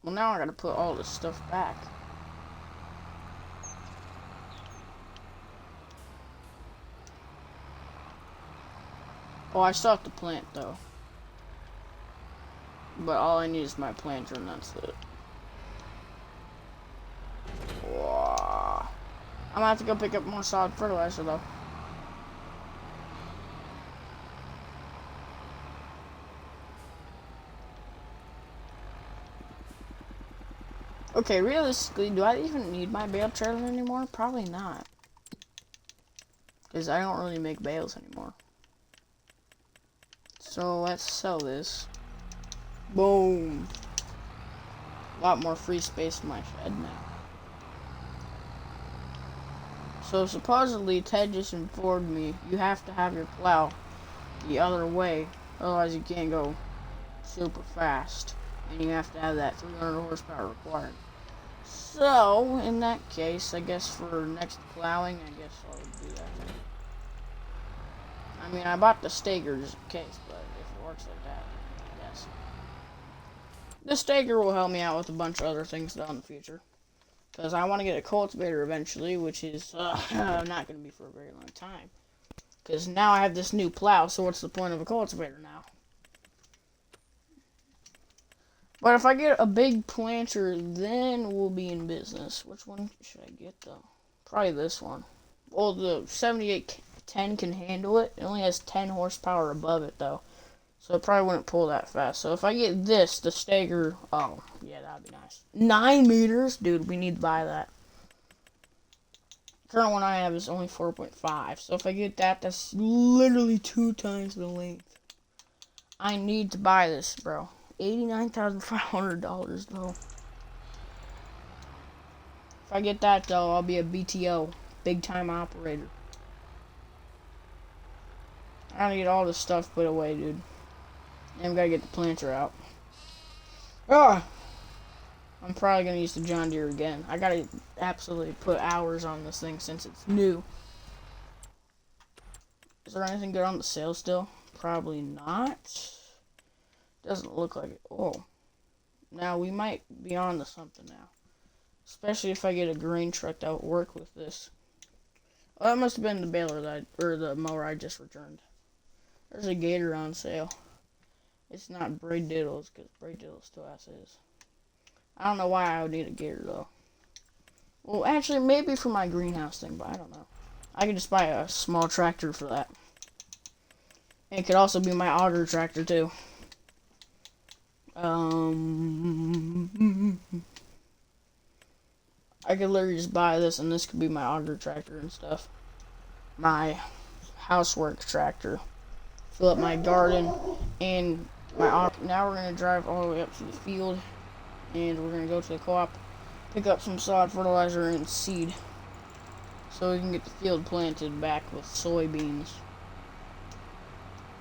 Well, now I gotta put all this stuff back. Oh, I still have to plant though. But all I need is my planter and that's it. Whoa. I'm gonna have to go pick up more solid fertilizer though. Okay, realistically, do I even need my bale trailer anymore? Probably not. because I don't really make bales anymore. So let's sell this. Boom. A lot more free space in my shed now. So supposedly Ted just informed me you have to have your plow the other way, otherwise you can't go super fast, and you have to have that 300 horsepower required. So in that case, I guess for next plowing, I guess I'll do that. I mean, I bought the staker just in case, but if it works like that, yes. The staker will help me out with a bunch of other things though in the future. Because I want to get a cultivator eventually, which is not going to be for a very long time. Because now I have this new plow, so what's the point of a cultivator now? But if I get a big planter, then we'll be in business. Which one should I get, though? Probably this one. Well, the 7810 can handle it. It only has 10 horsepower above it, though. So it probably wouldn't pull that fast. So if I get this, the staker, oh, yeah, that'd be nice. 9 meters? Dude, we need to buy that. Current one I have is only 4.5. So if I get that, that's literally 2 times the length. I need to buy this, bro. $89,500, though. If I get that, though, I'll be a BTO. Big time operator. I gotta get all this stuff put away, dude. And we gotta get the planter out. Ah! I'm probably gonna use the John Deere again. I gotta absolutely put hours on this thing since it's new. Is there anything good on the sale still? Probably not. Doesn't look like it. Oh. Now we might be on to something now. Especially if I get a grain truck that will work with this. Oh, that must have been the baler or the mower I just returned. There's a Gator on sale. It's not Braid Diddles, because Braid Diddles still has his. I don't know why I would need a Gator, though. Well, actually, maybe for my greenhouse thing, but I don't know. I could just buy a small tractor for that. And it could also be my auger tractor, too. I could literally just buy this, and this could be my auger tractor and stuff. My housework tractor. Fill up my garden, and my auger. Now we're going to drive all the way up to the field, and we're going to go to the co-op, pick up some solid fertilizer and seed, so we can get the field planted back with soybeans.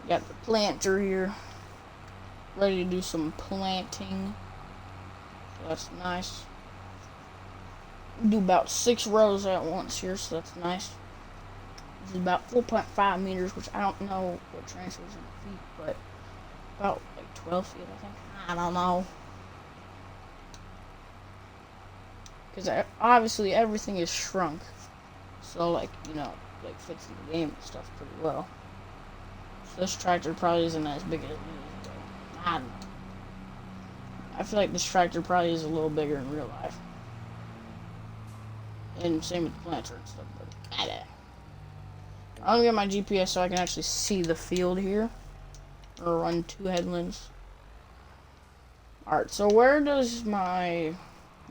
Got the planter here, ready to do some planting. So that's nice. Do about 6 rows at once here, so that's nice. This is about 4.5 meters, which I don't know what translates in feet, but about like 12 feet, I think. I don't know. Because obviously everything is shrunk. So, like, you know, like fits in the game and stuff pretty well. So this tractor probably isn't as big as it is, but I don't know. I feel like this tractor probably is a little bigger in real life. And same with the planter and stuff, but I don't know. I'm gonna get my GPS so I can actually see the field here. Or run 2 headlands. Alright, so where does my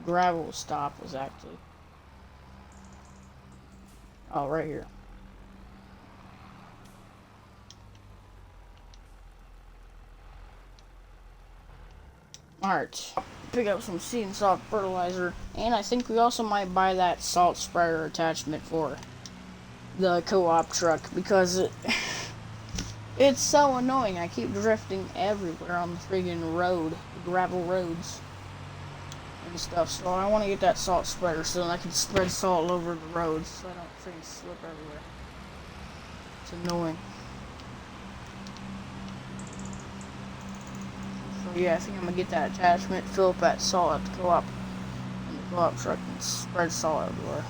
gravel stop exactly? Oh, right here. Alright, pick up some seed and salt fertilizer, and I think we also might buy that salt spreader attachment for the co-op truck, because it's so annoying. I keep drifting everywhere on the friggin' road, the gravel roads and stuff, so I want to get that salt spreader so that I can spread salt over the roads so I don't friggin' slip everywhere. It's annoying. So yeah, I think I'm gonna get that attachment, fill up that salt at the co-op, in the co-op truck, and spread salt everywhere.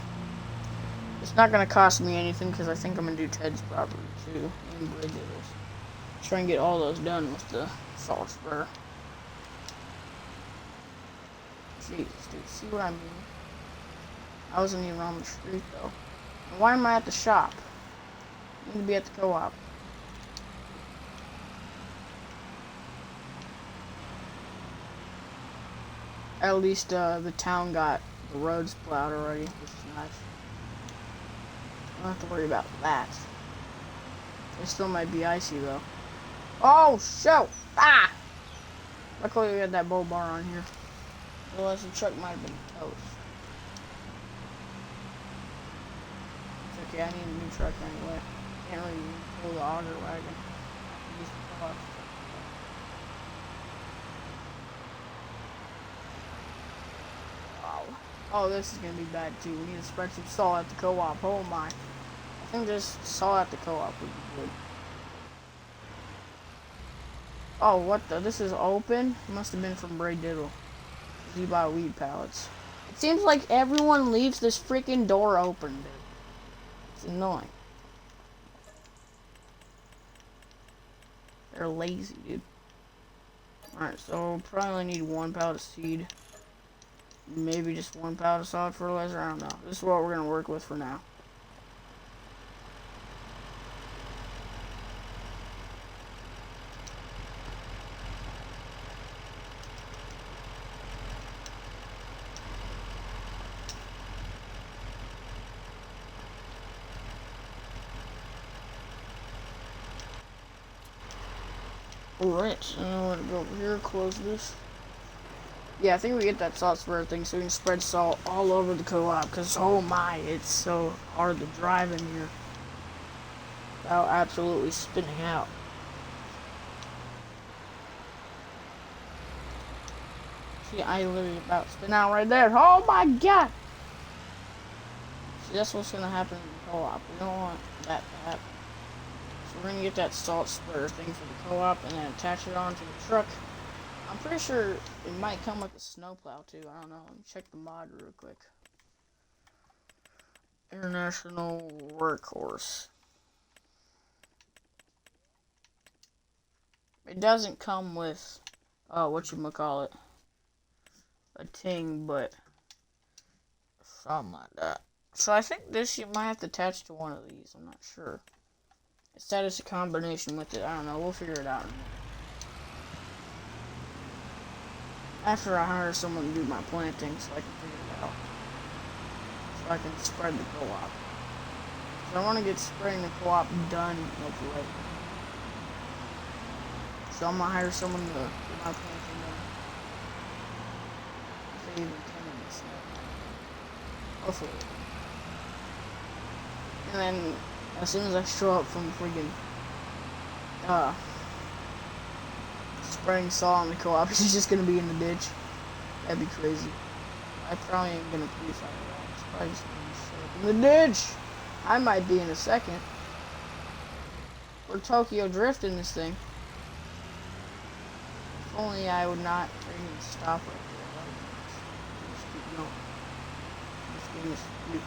It's not gonna cost me anything because I think I'm gonna do Ted's property too, and Braid Diddles. Try and get all those done with the salt spreader. Jeez, dude, see what I mean? I wasn't even on the street though. And why am I at the shop? I need to be at the co-op. At least the town got the roads plowed already, which is nice. don't have to worry about that. It still might be icy though. Oh, shoot! Ah! Luckily we had that bull bar on here. Otherwise the truck might have been toast. It's okay, I need a new truck anyway. Can't really pull the auger wagon. Use the car. Wow. Oh, this is gonna be bad too. We need to spread some salt at the co-op. Oh my. I think just salt at the co-op would be good. Oh, what the? This is open? Must have been from Bray Diddle. You buy weed pallets. It seems like everyone leaves this freaking door open, dude. It's annoying. They're lazy, dude. Alright, so probably only need 1 pallet of seed. Maybe just 1 pallet of solid fertilizer. I don't know. This is what we're going to work with for now. Alright, and I'm gonna go over here, close this. Yeah, I think we get that salt spreader thing so we can spread salt all over the co-op, because oh my, it's so hard to drive in here without absolutely spinning out. See, I literally about spin out right there. Oh my god! See, that's what's gonna happen in the co-op. We don't want that to happen. So we're gonna get that salt spreader thing for the co-op and then attach it onto the truck. I'm pretty sure it might come with a snowplow too. I don't know. Let me check the mod real quick. International Workhorse. It doesn't come with whatchamacallit, a ting, but something like that. So I think this you might have to attach to one of these. I'm not sure. It said it's a combination with it. I don't know. We'll figure it out in a minute. After I hire someone to do my planting so I can figure it out. So I can spread the co-op. So I want to get spreading the co-op done like late. So I'm going to hire someone to do my planting done. If they even can in this now. Hopefully. And then, as soon as I show up from freaking, spreading salt on the co-op, he's just gonna be in the ditch. That'd be crazy. I probably ain't gonna produce out of that. It's probably just gonna show up in the ditch! I might be in a second. We're Tokyo drifting this thing. If only I would not freaking stop right there. Just keep going. This game is stupid.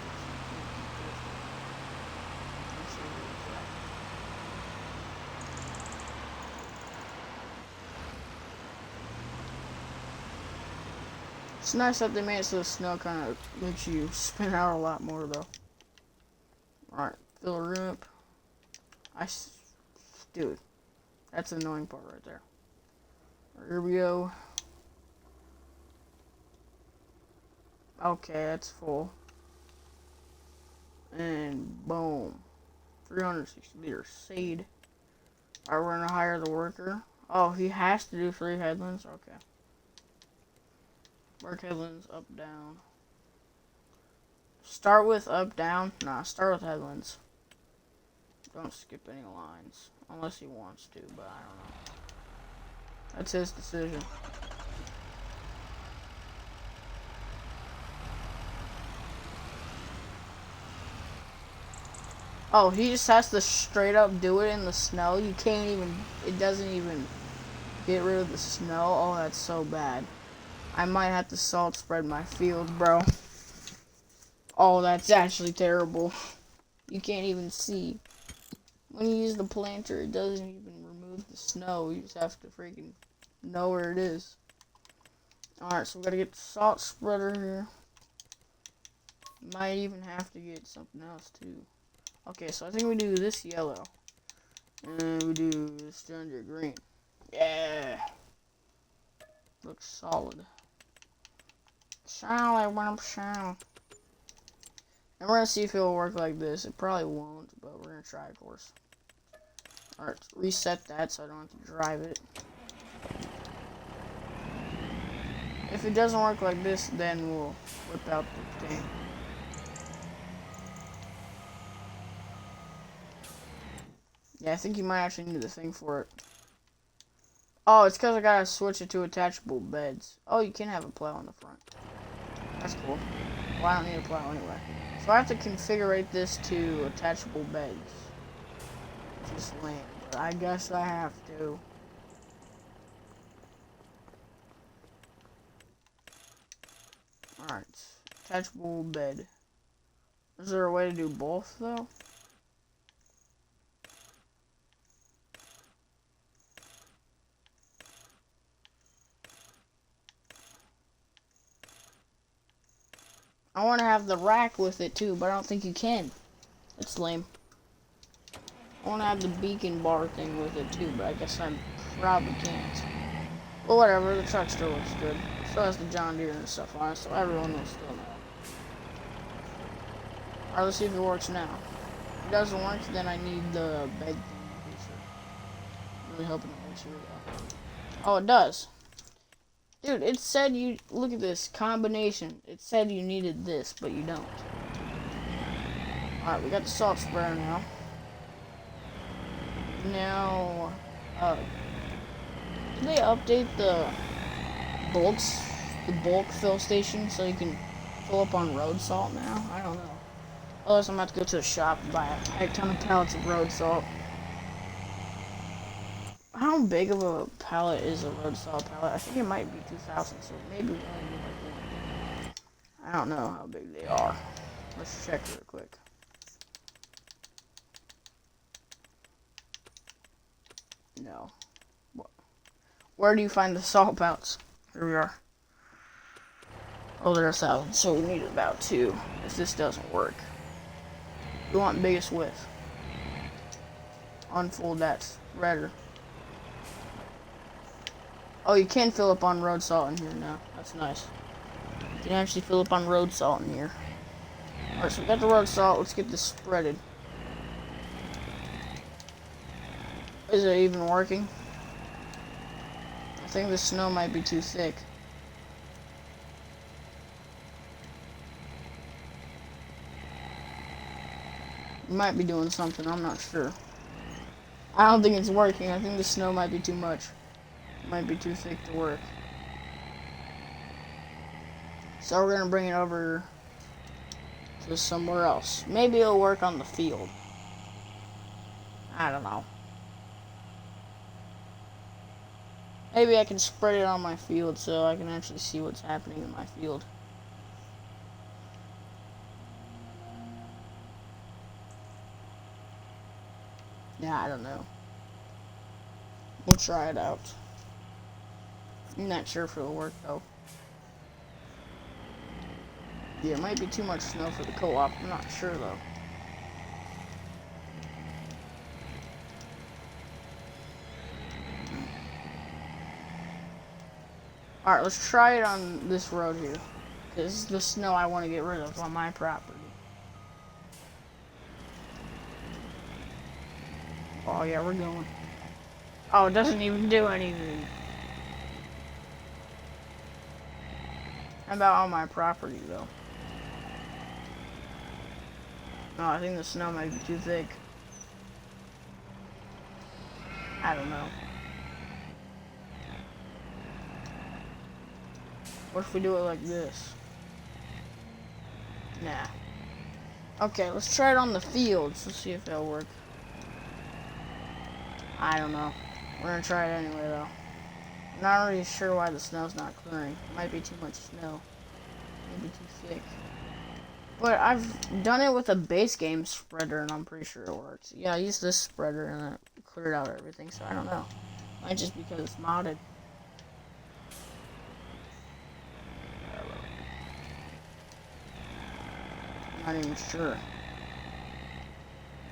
It's nice that they made it so the snow kind of makes you spin out a lot more, though. Alright, fill the room up. Dude, that's the annoying part right there. Here we go. Okay, that's full. And boom. 360 liters seed. Alright, we're gonna hire the worker. Oh, he has to do 3 headlands? Okay. Work headlands, up, down. Start with up, down. Nah, start with headlands. Don't skip any lines. Unless he wants to, but I don't know. That's his decision. Oh, he just has to straight up do it in the snow. You can't even, it doesn't even get rid of the snow. Oh, that's so bad. I might have to salt spread my field, bro. Oh, that's actually terrible. You can't even see. When you use the planter, it doesn't even remove the snow. You just have to freaking know where it is. Alright, so we gotta get the salt spreader here. Might even have to get something else too. Okay, so I think we do this yellow. And we do this ginger green. Yeah! Looks solid. Solid, what I'm saying. And we're gonna see if it'll work like this. It probably won't, but we're gonna try, of course. Alright, reset that so I don't have to drive it. If it doesn't work like this, then we'll whip out the thing. Yeah, I think you might actually need the thing for it. Oh, it's because I gotta switch it to attachable beds. Oh, you can have a plow on the front. That's cool. Well, I don't need a plow anyway. So I have to configure this to attachable beds. Just lame, but I guess I have to. Alright, attachable bed. Is there a way to do both, though? I want to have the rack with it, too, but I don't think you can. That's lame. I want to have the beacon bar thing with it, too, but I guess I probably can't. Well, whatever, the truck still looks good. It still has the John Deere and stuff on it, so everyone will still know. Alright, let's see if it works now. If it doesn't work, then I need the bed thing. I'm really hoping it works here. Oh, it does. Dude, it said you... Look at this. Combination. It said you needed this, but you don't. Alright, we got the salt sprayer now. Now... did they update the bulk fill station so you can fill up on road salt now? I don't know. Otherwise, I'm about to go to the shop and buy a ton of pallets of road salt. How big of a pallet is a road salt pallet? I think it might be 2,000, so maybe we only need like one. I don't know how big they are. Let's check real quick. No. Where do you find the salt pallets? Here we are. Oh, they're 1,000, so we need about 2 if this doesn't work. We want biggest width. Unfold that spreader. Oh, you can fill up on road salt in here now. That's nice. You can actually fill up on road salt in here. Alright, so we got the road salt. Let's get this spreaded. Is it even working? I think the snow might be too thick. It might be doing something. I'm not sure. I don't think it's working. I think the snow might be too much. Might be too thick to work. So we're gonna bring it over to somewhere else. Maybe it'll work on the field. I don't know. Maybe I can spread it on my field so I can actually see what's happening in my field. Yeah, I don't know. We'll try it out. I'm not sure if it'll work though. Yeah, it might be too much snow for the co-op. I'm not sure though. Alright, let's try it on this road here. This is the snow I want to get rid of on my property. Oh yeah, we're going. Oh, it doesn't even do anything. How about on my property, though? No, I think the snow might be too thick. I don't know. What if we do it like this? Nah. Okay, let's try it on the fields. Let's see if it'll work. I don't know. We're gonna try it anyway, though. I'm not really sure why the snow's not clearing. It might be too much snow. Maybe too thick. But I've done it with a base game spreader, and I'm pretty sure it works. Yeah, I used this spreader, and it cleared out everything, so I don't know. Might just because it's modded. I'm not even sure.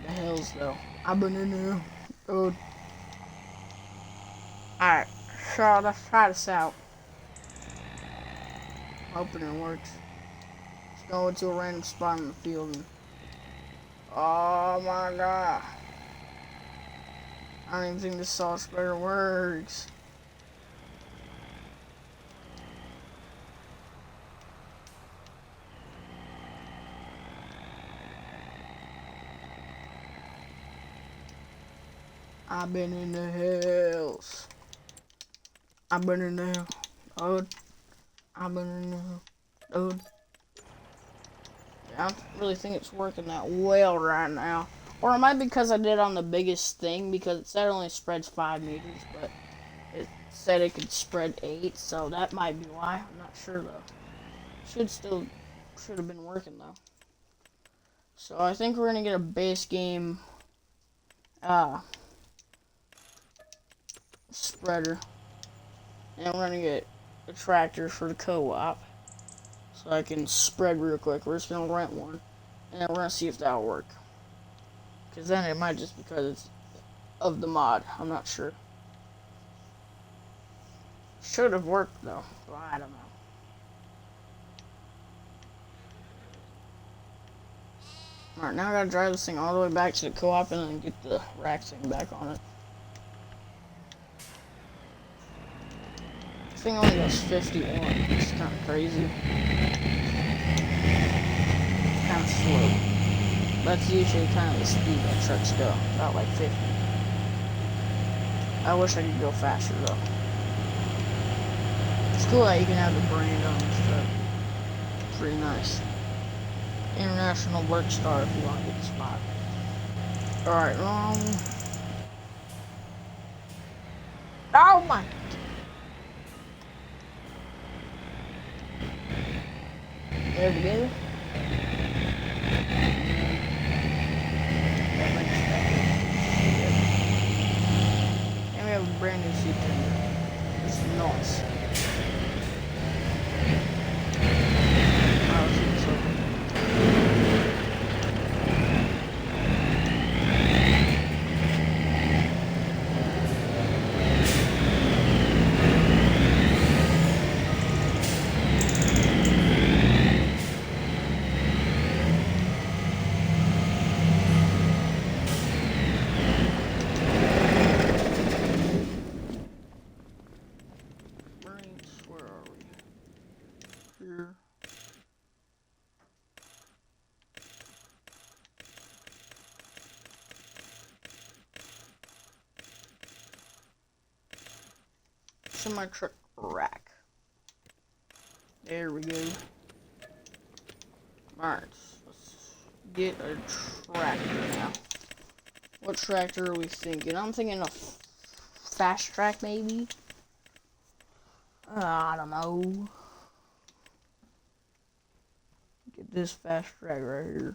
The hills, though. I've been in there. Oh. Alright, so let's try this out. Hoping it works. Go to a random spot in the field. And, oh my god. I don't even think this saw spreader works. I've been in the hills. I've been in the hills. Oh, I've been in the hills. Oh. I don't really think it's working that well right now. Or it might be because I did it on the biggest thing, because it said it only spreads 5 meters, but it said it could spread 8, so that might be why. I'm not sure though. Should have been working though. So I think we're gonna get a base game spreader, and we're gonna get a tractor for the co-op, so I can spread real quick. We're just gonna rent one, and then we're gonna see if that'll work. Because then it might just because it's of the mod. I'm not sure. Should have worked though, but I don't know. Alright, now I gotta drive this thing all the way back to the co-op and then get the rack thing back on it. This thing only goes 51. It's kind of crazy. Kind of slow. That's usually kind of the speed that trucks go, about like 50. I wish I could go faster though. It's cool that you can have the brand on this truck. Pretty nice. International Work Star if you want to get the spot. Alright, oh my! There we go. And we have a brand new seat tender. This is nice. My truck rack. There we go. Alright, let's get a tractor now. What tractor are we thinking? I'm thinking a fast track maybe? I don't know. Get this fast track right here.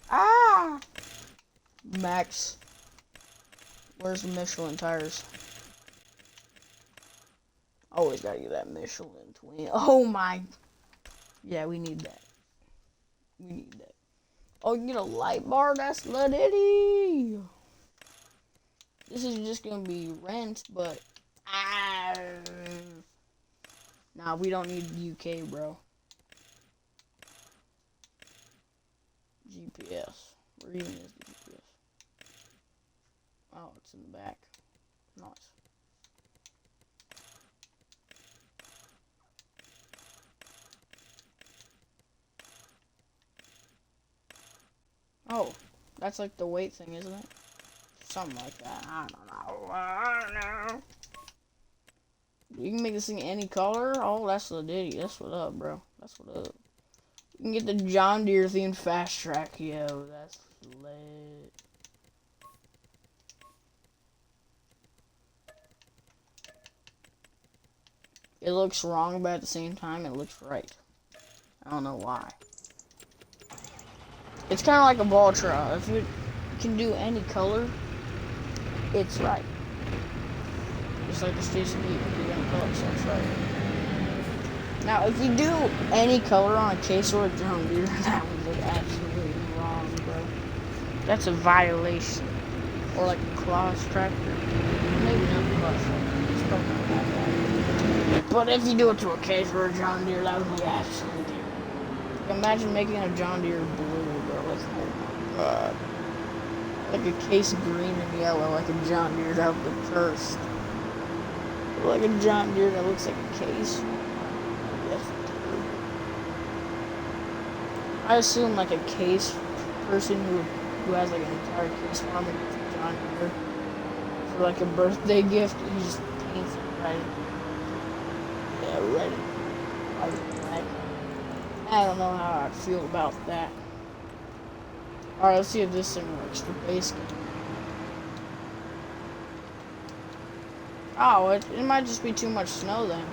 Ah! Max. Where's the Michelin tires? Always gotta get that Michelin twin. Oh my. Yeah, we need that. We need that. Oh, you get a light bar? That's Liddy. This is just gonna be rent, but nah, we don't need UK, bro. GPS. Where even is the GPS? Oh, it's in the back. Nice. Oh, that's like the weight thing, isn't it? Something like that. I don't know. You can make this thing any color. Oh, that's the ditty. That's what up, bro. That's what up. You can get the John Deere themed fast track. Yo, that's lit. It looks wrong, but at the same time, it looks right. I don't know why. It's kind of like a Valtra. If you can do any color, it's right. Just like the Station Heat, you can do any color, so it's right. Now, if you do any color on a case or a John Deere, that would look absolutely wrong, bro. That's a violation. Or like a cross tractor. Maybe not a cross tractor. It's probably not that bad. But if you do it to a case for a John Deere, that would be absolutely terrible. Imagine making a John Deere blue, bro. Like, oh my god. Like a case green and yellow, like a John Deere, that would be cursed. Like a John Deere that looks like a case. Yes. I assume like a case person who has like an entire case farm and gets a John Deere for like a birthday gift, he just paints it right. Yeah, right. I don't know how I feel about that. Alright, let's see if this thing works for base game. Oh, it might just be too much snow then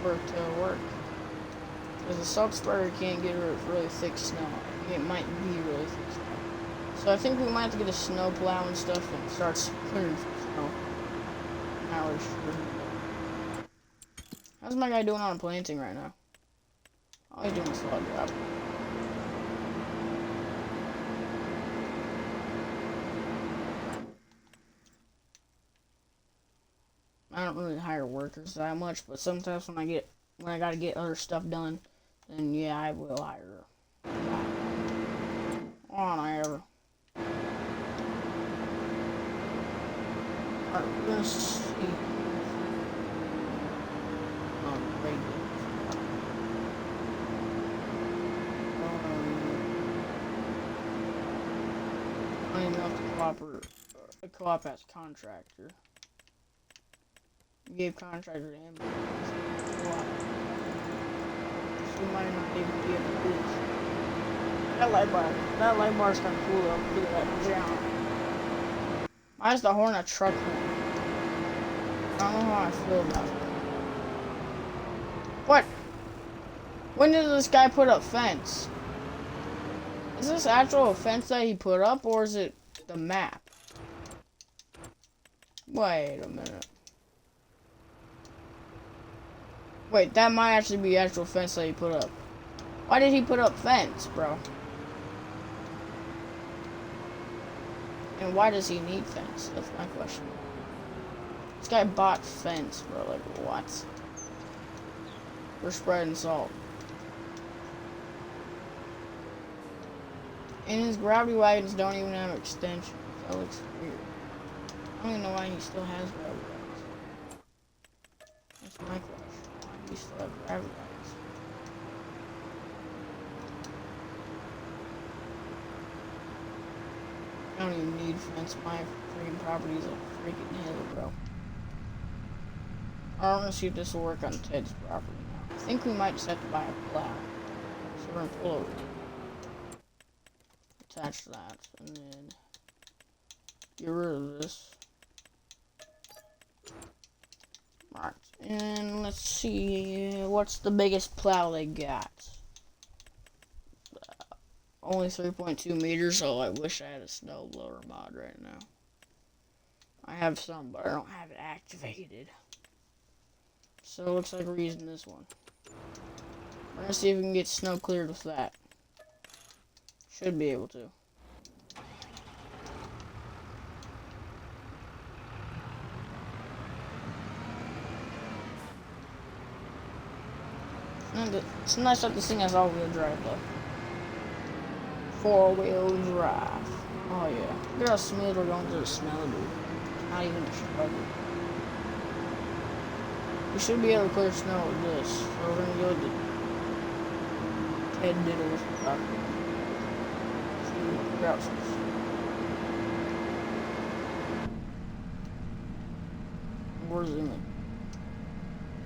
for it to work. Because the salt spreader can't get rid of really thick snow. It might be really thick snow. So I think we might have to get a snow plow and stuff and start clearing some snow. Not really sure. How's my guy doing on planting right now? Oh, he's doing a slow job. I don't really hire workers that much, but sometimes when I gotta get other stuff done, then yeah, I will hire a guy. On I ever. Alright, we're gonna see. Great. I don't know if the co-op as contractor. Gave contractor to him. So we might not even be able to do this. That light bar is kind of cool though. Look at that jam. Mine's the horn a truck horn. I don't know how I feel about it. What? When did this guy put up fence? Is this actual a fence that he put up, or is it the map? Wait a minute. Wait, that might actually be actual fence that he put up. Why did he put up fence, bro? And why does he need fence? That's my question. This guy bought fence, bro. Like, what? We're spreading salt. And his gravity wagons don't even have extensions. That looks weird. I don't even know why he still has gravity wagons. That's my question. Why do he still have gravity wagons? I don't even need fence. My freaking property is a freaking hill, bro. I want to see if this will work on Ted's property now. I think we might just have to buy a plow. So we're gonna pull over. Attach that, and then get rid of this. Alright, and let's see, what's the biggest plow they got? Only 3.2 meters, so I wish I had a snowblower mod right now. I have some, but I don't have it activated. So it looks like we're using this one. We're gonna see if we can get snow cleared with that. Should be able to. And it's nice that this thing has all-wheel drive though. 4-wheel drive. Oh yeah. Look at how smooth we're going through the snow, dude. Not even a struggle. We should be able to clear snow with this. So we're gonna go to Ted Diddle's property. See, out some. We're zooming.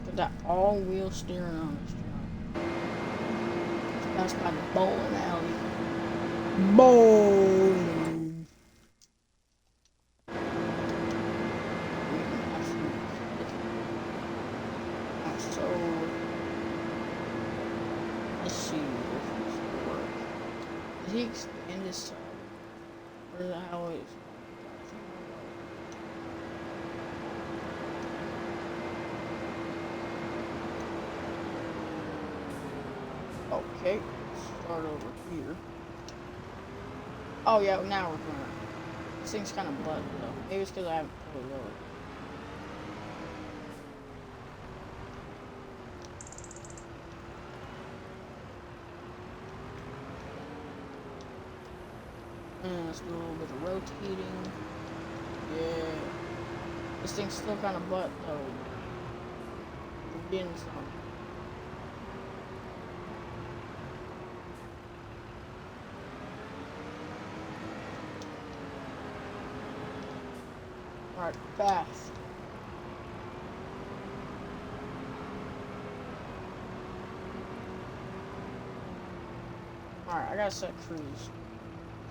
Look at that all-wheel steering on this job. That's by the bowling alley. Bowling. So let's see if this will work. Did he expand his side? Or is that how it is? Okay, start over here. Oh yeah, now we're going. This thing's kind of bugged though. Maybe it's because I haven't put it over. And let's do a little bit of rotating. Yeah. This thing's still kind of butt though. We're getting some. Alright, fast. Alright, I gotta set cruise.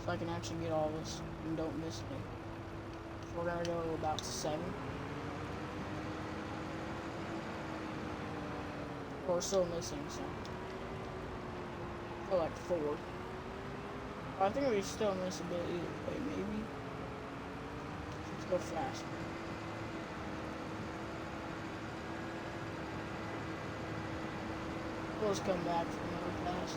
So I can actually get all this and don't miss me. So we're gonna go to about 7. We're still missing some. Or like 4. I think we still miss a bit either way, maybe. Let's go faster. We'll just come back from another pass.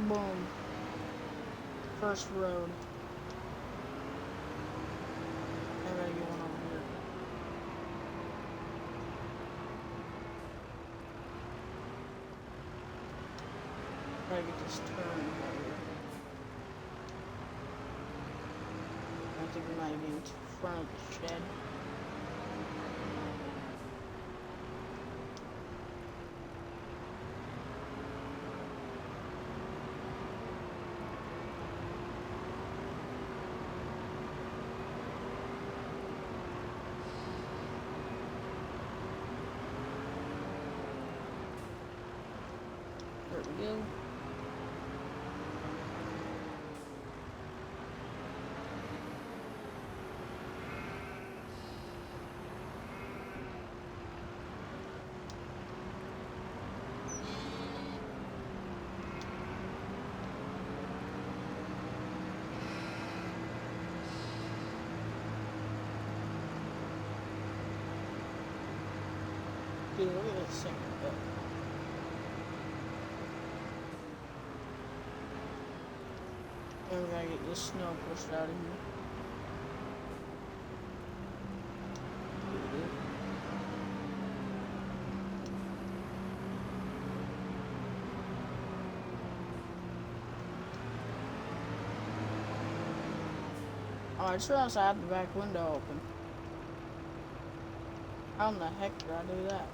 Boom. First road. I gotta get one over here. Gotta get this turn over here. I think we might be in front of the shed. There we go. Dude, look at this thing. And we gotta get this snow pushed out of here. Oh, I just realized I have the back window open. How in the heck did I do that?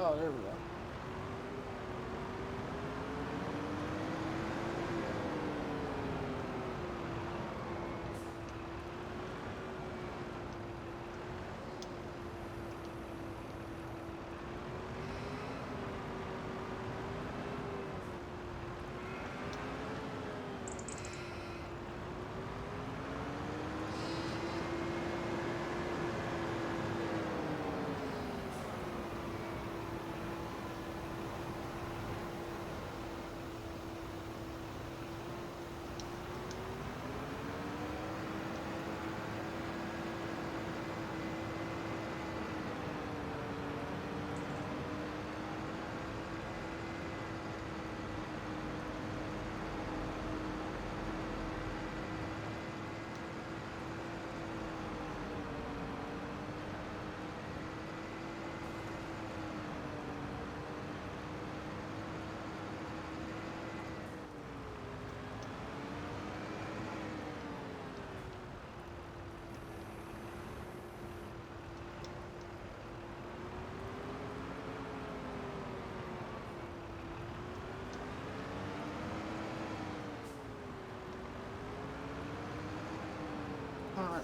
Oh, there we go.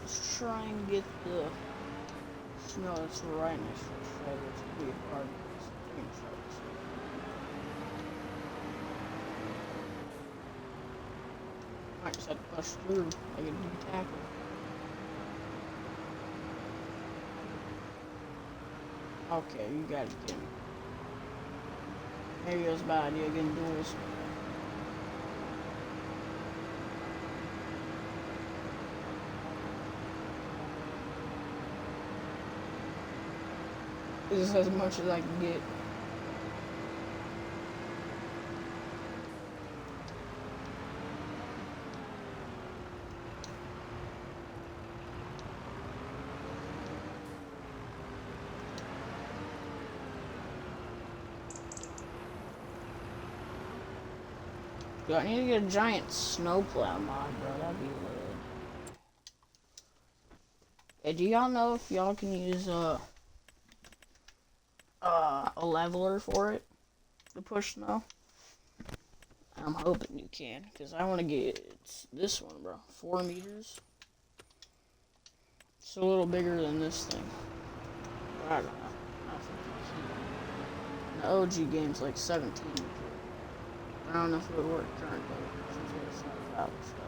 Let's try and get the snow that's right next to the shredder to be a part of this game first. Might just have to push through like a D tackle. Okay, you got it, Jimmy. Maybe it was a bad idea getting duels. This is as much as I can get. Yo, I need to get a giant snowplow mod, bro. That'd be lit. Hey, do y'all know if y'all can use a leveler for it to push snow? I'm hoping you can, because I want to get this one, bro. 4 meters. It's a little bigger than this thing. But I don't know. I think you can. The OG game's like 17. I don't know if it would work currently, since it's not valid stuff.